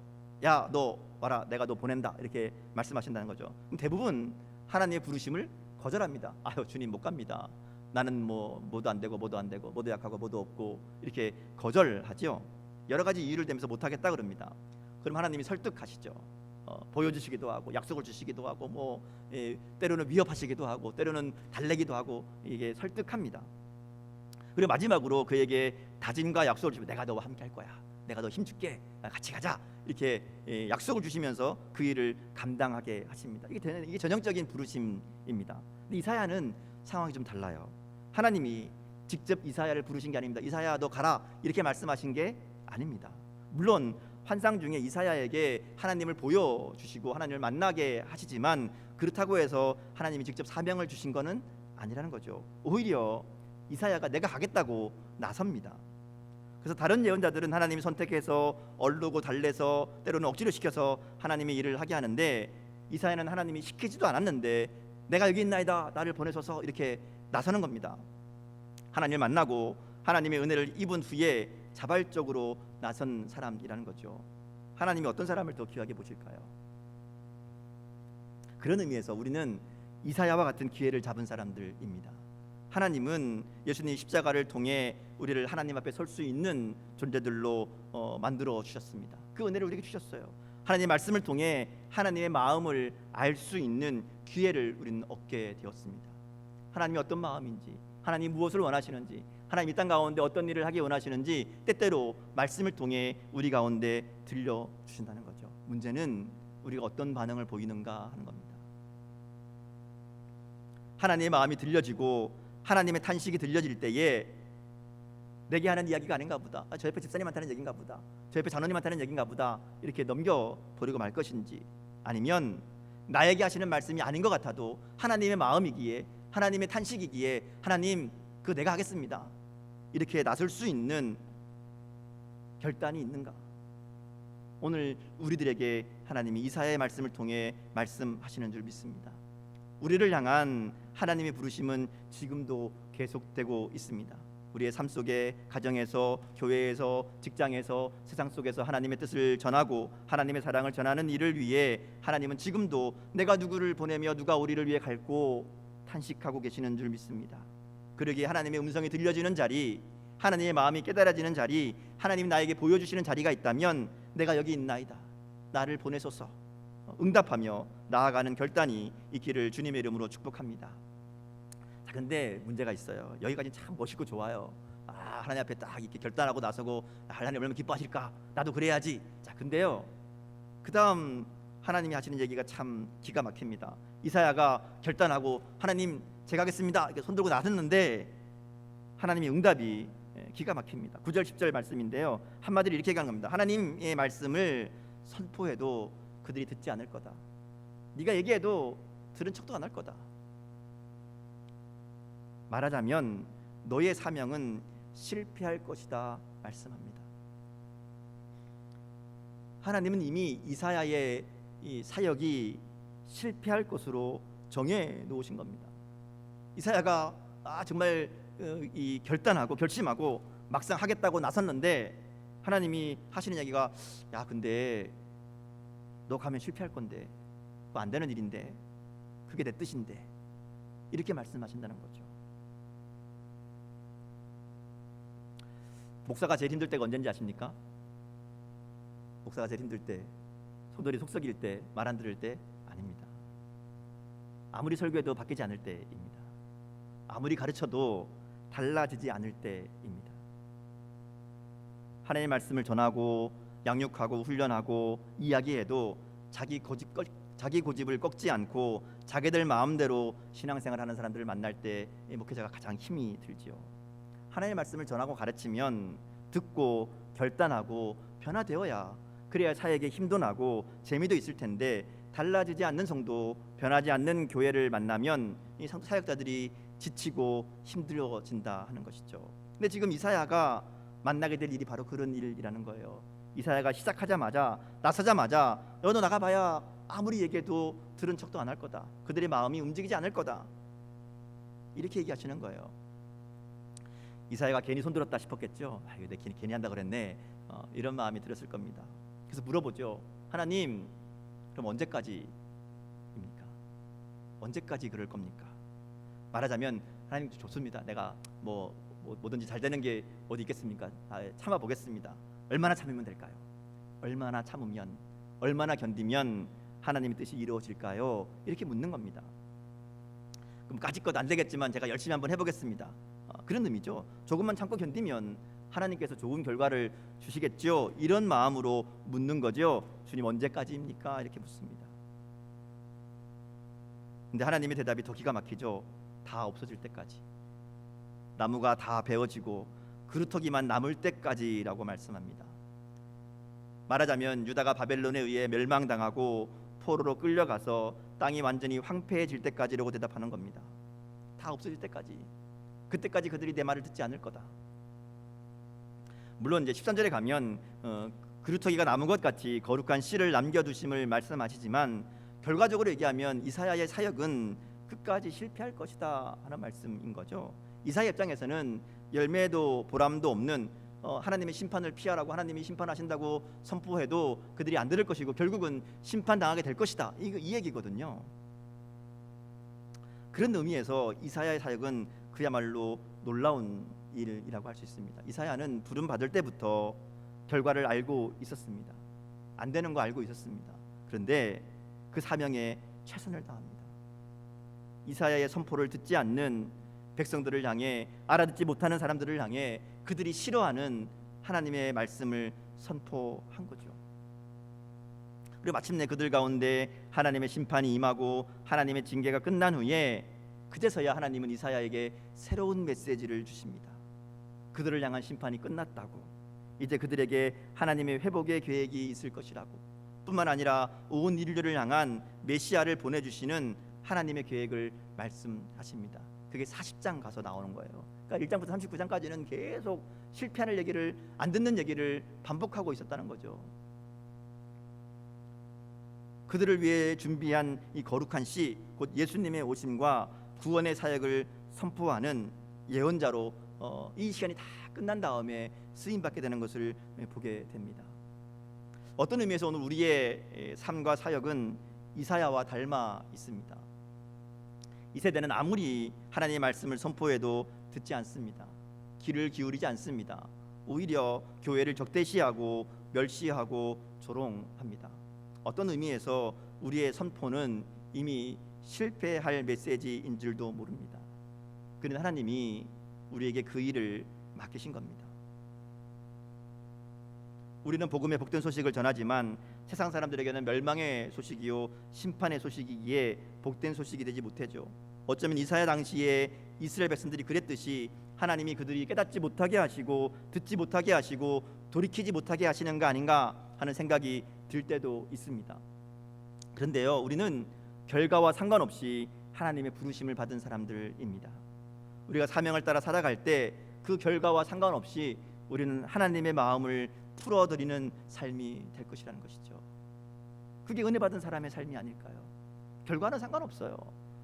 야, 너 와라, 내가 너 보낸다, 이렇게 말씀하신다는 거죠. 대부분 하나님의 부르심을 거절합니다. 아유, 주님 못 갑니다. 나는 뭐도 안 되고 뭐도 약하고 뭐도 없고, 이렇게 거절하죠. 여러 가지 이유를 대면서 못 하겠다 그럽니다. 그럼 하나님이 설득하시죠. 보여주시기도 하고 약속을 주시기도 하고 때로는 위협하시기도 하고 때로는 달래기도 하고 이게 설득합니다. 그리고 마지막으로 그에게 다짐과 약속을 주시고 내가 너와 함께 할 거야. 내가 너 힘줄게. 같이 가자. 이렇게 약속을 주시면서 그 일을 감당하게 하십니다. 이게 전형적인 부르심입니다. 근데 이사야는 상황이 좀 달라요. 하나님이 직접 이사야를 부르신 게 아닙니다. 이사야 너 가라 이렇게 말씀하신 게 아닙니다. 물론 환상 중에 이사야에게 하나님을 보여주시고 하나님을 만나게 하시지만 그렇다고 해서 하나님이 직접 사명을 주신 것은 아니라는 거죠. 오히려 이사야가 내가 가겠다고 나섭니다. 그래서 다른 예언자들은 하나님이 선택해서 얼르고 달래서 때로는 억지로 시켜서 하나님의 일을 하게 하는데 이사야는 하나님이 시키지도 않았는데 내가 여기 있나이다 나를 보내소서 이렇게 나서는 겁니다. 하나님을 만나고 하나님의 은혜를 입은 후에 자발적으로 나선 사람이라는 거죠. 하나님이 어떤 사람을 더 귀하게 보실까요? 그런 의미에서 우리는 이사야와 같은 기회를 잡은 사람들입니다. 하나님은 예수님 십자가를 통해 우리를 하나님 앞에 설 수 있는 존재들로 만들어 주셨습니다. 그 은혜를 우리에게 주셨어요. 하나님의 말씀을 통해 하나님의 마음을 알 수 있는 기회를 우리는 얻게 되었습니다. 하나님이 어떤 마음인지, 하나님이 무엇을 원하시는지, 하나님 이 땅 가운데 어떤 일을 하기 원하시는지 때때로 말씀을 통해 우리 가운데 들려주신다는 거죠. 문제는 우리가 어떤 반응을 보이는가 하는 겁니다. 하나님의 마음이 들려지고 하나님의 탄식이 들려질 때에 내게 하는 이야기가 아닌가 보다, 저 옆에 집사님한테 하는 얘기인가 보다, 저 옆에 장로님한테 하는 얘기인가 보다 이렇게 넘겨버리고 말 것인지, 아니면 나에게 하시는 말씀이 아닌 것 같아도 하나님의 마음이기에 하나님의 탄식이기에 하나님 그 내가 하겠습니다 이렇게 나설 수 있는 결단이 있는가? 오늘 우리들에게 하나님이 이사야의 말씀을 통해 말씀하시는 줄 믿습니다. 우리를 향한 하나님의 부르심은 지금도 계속되고 있습니다. 우리의 삶 속에, 가정에서, 교회에서, 직장에서, 세상 속에서 하나님의 뜻을 전하고 하나님의 사랑을 전하는 일을 위해 하나님은 지금도 내가 누구를 보내며 누가 우리를 위해 갈고 탄식하고 계시는 줄 믿습니다. 그러기에 하나님의 음성이 들려지는 자리, 하나님의 마음이 깨달아지는 자리, 하나님이 나에게 보여주시는 자리가 있다면 내가 여기 있나이다, 나를 보내소서 응답하며 나아가는 결단이 있기를 주님의 이름으로 축복합니다. 자, 근데 문제가 있어요. 여기까지 참 멋있고 좋아요. 하나님 앞에 딱 이렇게 결단하고 나서고 하나님 얼마나 기뻐하실까, 나도 그래야지. 자, 근데요, 그 다음 하나님이 하시는 얘기가 참 기가 막힙니다. 이사야가 결단하고 하나님 제가 하겠습니다 이렇게 손들고 나섰는데 하나님의 응답이 기가 막힙니다. 9절 10절 말씀인데요, 한마디로 이렇게 얘기하는 겁니다. 하나님의 말씀을 선포해도 그들이 듣지 않을 거다. 네가 얘기해도 들은 척도 안 할 거다. 말하자면 너의 사명은 실패할 것이다 말씀합니다. 하나님은 이미 이사야의 이 사역이 실패할 것으로 정해 놓으신 겁니다. 이사야가 정말 이 결단하고 결심하고 막상 하겠다고 나섰는데 하나님이 하시는 얘기가 야 근데 너 가면 실패할 건데 그거 안 되는 일인데 그게 내 뜻인데 이렇게 말씀하신다는 거죠. 목사가 제일 힘들 때가 언제인지 아십니까? 목사가 제일 힘들 때, 소들이 속썩일 때, 말 안 들을 때 아닙니다. 아무리 설교해도 바뀌지 않을 때입니다. 아무리 가르쳐도 달라지지 않을 때입니다. 하나님의 말씀을 전하고 양육하고 훈련하고 이야기해도 자기 고집을 꺾지 않고 자기들 마음대로 신앙생활하는 사람들을 만날 때 목회자가 가장 힘이 들지요. 하나님의 말씀을 전하고 가르치면 듣고 결단하고 변화되어야, 그래야 사역에 힘도 나고 재미도 있을 텐데 달라지지 않는 성도, 변하지 않는 교회를 만나면 이 사역자들이 지치고 힘들어진다 하는 것이죠. 근데 지금 이사야가 만나게 될 일이 바로 그런 일이라는 거예요. 이사야가 시작하자마자, 나서자마자 너 나가봐야 아무리 얘기해도 들은 척도 안 할 거다, 그들의 마음이 움직이지 않을 거다, 이렇게 얘기하시는 거예요. 이사야가 괜히 손들었다 싶었겠죠. 이거 내 괜히 한다 그랬네, 이런 마음이 들었을 겁니다. 그래서 물어보죠. 하나님, 그럼 언제까지입니까? 언제까지 그럴 겁니까? 말하자면 하나님 좋습니다. 내가 뭐든지 잘 되는 게 어디 있겠습니까? 참아 보겠습니다. 얼마나 참으면 될까요? 얼마나 참으면 얼마나 견디면 하나님의 뜻이 이루어질까요? 이렇게 묻는 겁니다. 그럼 까짓것 안 되겠지만 제가 열심히 한번 해보겠습니다. 그런 의미죠. 조금만 참고 견디면 하나님께서 좋은 결과를 주시겠죠. 이런 마음으로 묻는 거죠. 주님 언제까지입니까? 이렇게 묻습니다. 근데 하나님의 대답이 더 기가 막히죠. 다 없어질 때까지. 나무가 다 베어지고 그루터기만 남을 때까지라고 말씀합니다. 말하자면 유다가 바벨론에 의해 멸망당하고 포로로 끌려가서 땅이 완전히 황폐해질 때까지라고 대답하는 겁니다. 다 없어질 때까지. 그때까지 그들이 내 말을 듣지 않을 거다. 물론 이제 13절에 가면 그루터기가 남은 것 같이 거룩한 씨를 남겨두심을 말씀하시지만 결과적으로 얘기하면 이사야의 사역은 끝까지 실패할 것이다 하는 말씀인 거죠. 이사야 입장에서는 열매도 보람도 없는 하나님의 심판을 피하라고 하나님이 심판하신다고 선포해도 그들이 안 들을 것이고 결국은 심판당하게 될 것이다. 이 얘기거든요. 그런 의미에서 이사야의 사역은 그야말로 놀라운 일이라고 할 수 있습니다. 이사야는 부름 받을 때부터 결과를 알고 있었습니다. 안 되는 거 알고 있었습니다. 그런데 그 사명에 최선을 다합니다. 이사야의 선포를 듣지 않는 백성들을 향해, 알아듣지 못하는 사람들을 향해 그들이 싫어하는 하나님의 말씀을 선포한 거죠. 그리고 마침내 그들 가운데 하나님의 심판이 임하고 하나님의 징계가 끝난 후에 그제서야 하나님은 이사야에게 새로운 메시지를 주십니다. 그들을 향한 심판이 끝났다고, 이제 그들에게 하나님의 회복의 계획이 있을 것이라고, 뿐만 아니라 온 인류를 향한 메시아를 보내주시는 하나님의 계획을 말씀하십니다. 그게 40장 가서 나오는 거예요. 그러니까 1장부터 39장까지는 계속 실패하는 얘기를, 안 듣는 얘기를 반복하고 있었다는 거죠. 그들을 위해 준비한 이 거룩한 씨, 곧 예수님의 오심과 구원의 사역을 선포하는 예언자로 이 시간이 다 끝난 다음에 쓰임받게 되는 것을 보게 됩니다. 어떤 의미에서 오늘 우리의 삶과 사역은 이사야와 닮아 있습니다. 이 세대는 아무리 하나님의 말씀을 선포해도 듣지 않습니다. 귀를 기울이지 않습니다. 오히려 교회를 적대시하고 멸시하고 조롱합니다. 어떤 의미에서 우리의 선포는 이미 실패할 메시지인 줄도 모릅니다. 그는 하나님이 우리에게 그 일을 맡기신 겁니다. 우리는 복음의 복된 소식을 전하지만 세상 사람들에게는 멸망의 소식이요 심판의 소식이기에 복된 소식이 되지 못하죠. 어쩌면 이사야 당시에 이스라엘 백성들이 그랬듯이 하나님이 그들이 깨닫지 못하게 하시고 듣지 못하게 하시고 돌이키지 못하게 하시는 거 아닌가 하는 생각이 들 때도 있습니다. 그런데요, 우리는 결과와 상관없이 하나님의 부르심을 받은 사람들입니다. 우리가 사명을 따라 살아갈 때 그 결과와 상관없이 우리는 하나님의 마음을 풀어드리는 삶이 될 것이라는 것이죠. 그게 은혜 받은 사람의 삶이 아닐까요? 결과는 상관없어요.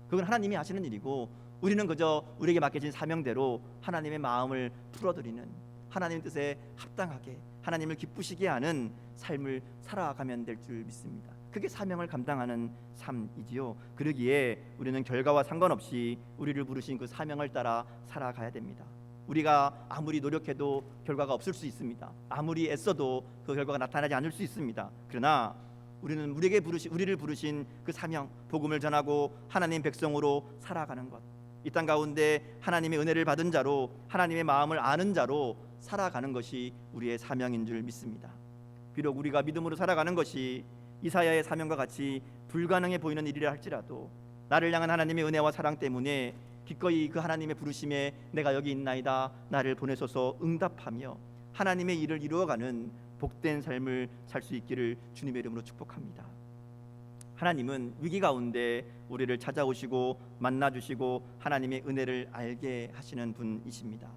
그건 하나님이 하시는 일이고 우리는 그저 우리에게 맡겨진 사명대로 하나님의 마음을 풀어드리는, 하나님의 뜻에 합당하게 하나님을 기쁘시게 하는 삶을 살아가면 될 줄 믿습니다. 그게 사명을 감당하는 삶이지요. 그러기에 우리는 결과와 상관없이 우리를 부르신 그 사명을 따라 살아가야 됩니다. 우리가 아무리 노력해도 결과가 없을 수 있습니다. 아무리 애써도 그 결과가 나타나지 않을 수 있습니다. 그러나 우리는 우리를 부르신 그 사명, 복음을 전하고 하나님 백성으로 살아가는 것, 이 땅 가운데 하나님의 은혜를 받은 자로, 하나님의 마음을 아는 자로 살아가는 것이 우리의 사명인 줄 믿습니다. 비록 우리가 믿음으로 살아가는 것이 이사야의 사명과 같이 불가능해 보이는 일이라 할지라도 나를 향한 하나님의 은혜와 사랑 때문에 기꺼이 그 하나님의 부르심에 내가 여기 있나이다, 나를 보내소서 응답하며 하나님의 일을 이루어가는 복된 삶을 살 수 있기를 주님의 이름으로 축복합니다. 하나님은 위기 가운데 우리를 찾아오시고 만나주시고 하나님의 은혜를 알게 하시는 분이십니다.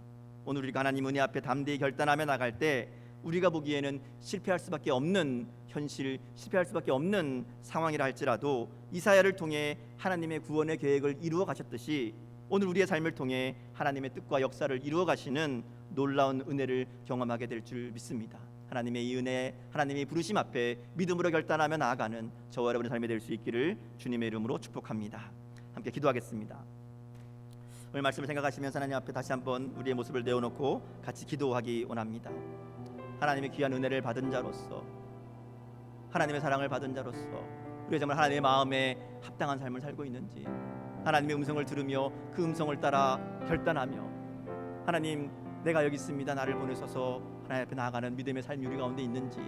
오늘 우리가 하나님 은혜 앞에 담대히 결단하며 나갈 때 우리가 보기에는 실패할 수밖에 없는 현실, 실패할 수밖에 없는 상황이라 할지라도 이사야를 통해 하나님의 구원의 계획을 이루어 가셨듯이 오늘 우리의 삶을 통해 하나님의 뜻과 역사를 이루어 가시는 놀라운 은혜를 경험하게 될 줄 믿습니다. 하나님의 이 은혜, 하나님의 부르심 앞에 믿음으로 결단하며 나아가는 저와 여러분의 삶이 될 수 있기를 주님의 이름으로 축복합니다. 함께 기도하겠습니다. 오늘 말씀을 생각하시면서 하나님 앞에 다시 한번 우리의 모습을 내어놓고 같이 기도하기 원합니다. 하나님의 귀한 은혜를 받은 자로서 하나님의 사랑을 받은 자로서 우리가 정말 하나님의 마음에 합당한 삶을 살고 있는지, 하나님의 음성을 들으며 그 음성을 따라 결단하며 하나님 내가 여기 있습니다, 나를 보내셔서 하나님 앞에 나아가는 믿음의 삶이 우리 가운데 있는지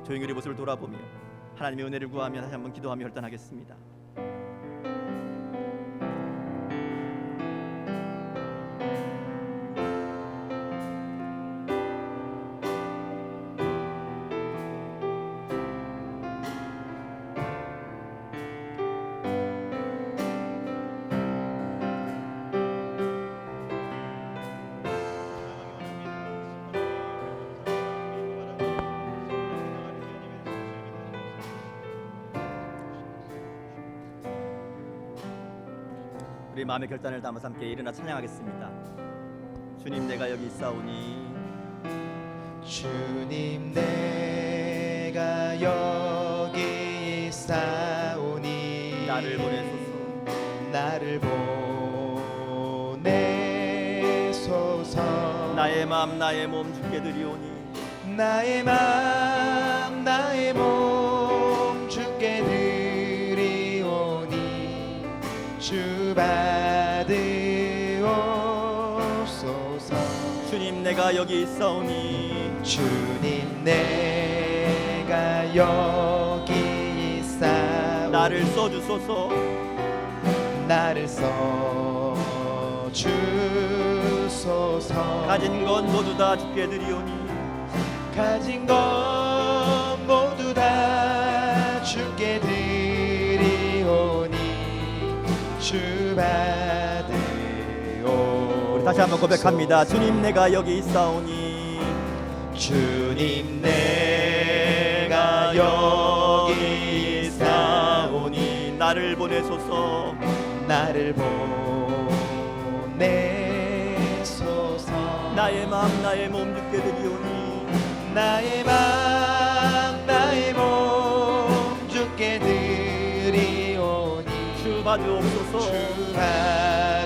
조용히 우리 모습을 돌아보며 하나님의 은혜를 구하며 다시 한번 기도하며 결단하겠습니다. 우리 마음의 결단을 담아서 함께 일어나 찬양하겠습니다. 주님 내가 여기 있사오니, 주님 내가 여기 있사오니 나를 보내소서. 나를 보내소서. 나의 마음 나의 몸 주께 드리오니, 나의 마음 나의 몸 주께 드리오니 주 받으옵소서. 주님 내가 여기 있사오니, 주님 내가 여기 있사오니 나를 써주소서. 나를 써주소서. 가진 건 모두 다 주께 드리오니, 가진 것 모두 다 주께 드리오니 주 받으옵소서. 우리 다시 한번 고백합니다. 주님 내가 여기 있사오니, 주님 내가 여기 있사오니 나를 보내소서. 나를 보내소서. 나의 마음 나의 몸 주께 드리오니, 나의 마음 나의 몸 주께 드리오니 주 받으옵소서. 주 받으옵소서.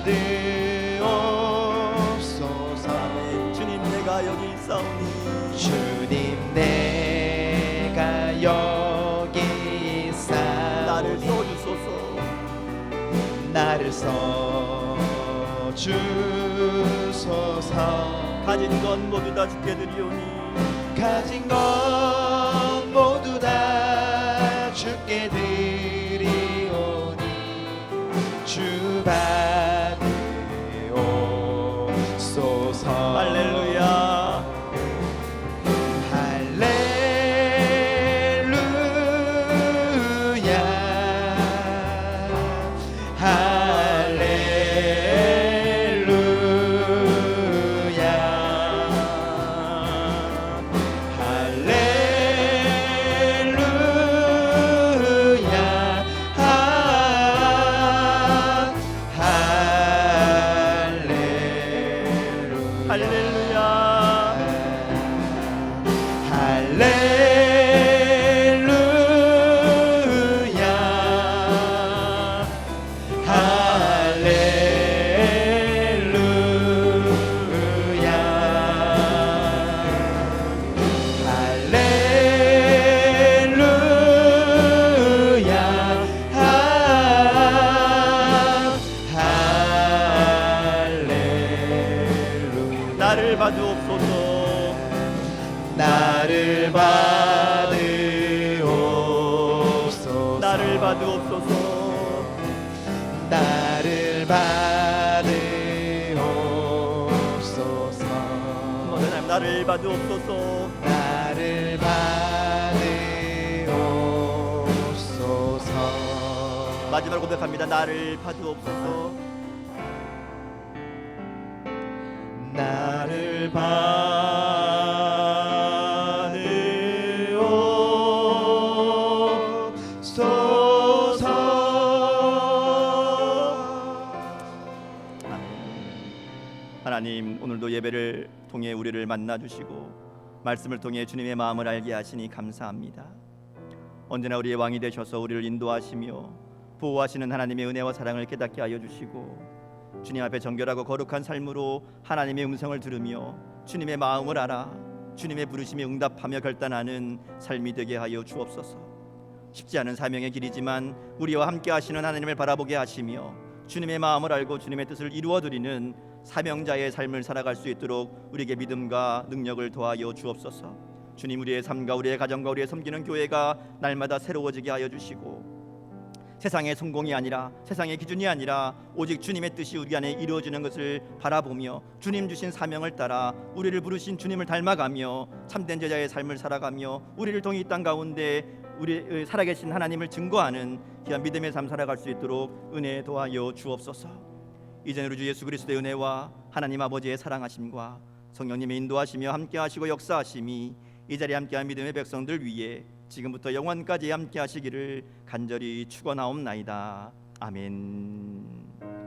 주님 내가 여기 있사오니, 주님 내가 여기 나를 있사오니 써주소서. 나를 써주소서. 가진 건 모두 다 주께 드리오니, 가진 것 모두 다 주께 드리오니 주 받으옵소서. 할렐루야. 할렐루야. 나를 받으옵소서. 나를 받으옵소서. 나를 받으옵소서. 나를 받으옵소서. 하나님 나를 받으옵소서. 나를 받으옵소서. 마지막으로 고백합니다. 나를 받으옵소서. 나를 받으옵소서. 하나님 오늘도 예배를 통해 우리를 만나 주시고 말씀을 통해 주님의 마음을 알게 하시니 감사합니다. 언제나 우리의 왕이 되셔서 우리를 인도하시며 보호하시는 하나님의 은혜와 사랑을 깨닫게 하여 주시고 주님 앞에 정결하고 거룩한 삶으로 하나님의 음성을 들으며 주님의 마음을 알아 주님의 부르심에 응답하며 결단하는 삶이 되게 하여 주옵소서. 쉽지 않은 사명의 길이지만 우리와 함께 하시는 하나님을 바라보게 하시며 주님의 마음을 알고 주님의 뜻을 이루어드리는 사명자의 삶을 살아갈 수 있도록 우리에게 믿음과 능력을 더하여 주옵소서. 주님, 우리의 삶과 우리의 가정과 우리의 섬기는 교회가 날마다 새로워지게 하여 주시고 세상의 성공이 아니라 세상의 기준이 아니라 오직 주님의 뜻이 우리 안에 이루어지는 것을 바라보며 주님 주신 사명을 따라 우리를 부르신 주님을 닮아가며 참된 제자의 삶을 살아가며 우리를 통해 이 땅 가운데 우리 살아계신 하나님을 증거하는 귀한 믿음의 삶 살아갈 수 있도록 은혜 도하여 주옵소서. 이제는 우리 주 예수 그리스도의 은혜와 하나님 아버지의 사랑하심과 성령님의 인도하시며 함께하시고 역사하심이 이 자리에 함께한 믿음의 백성들 위해 지금부터 영원까지 함께하시기를 간절히 축원하옵나이다. 아멘.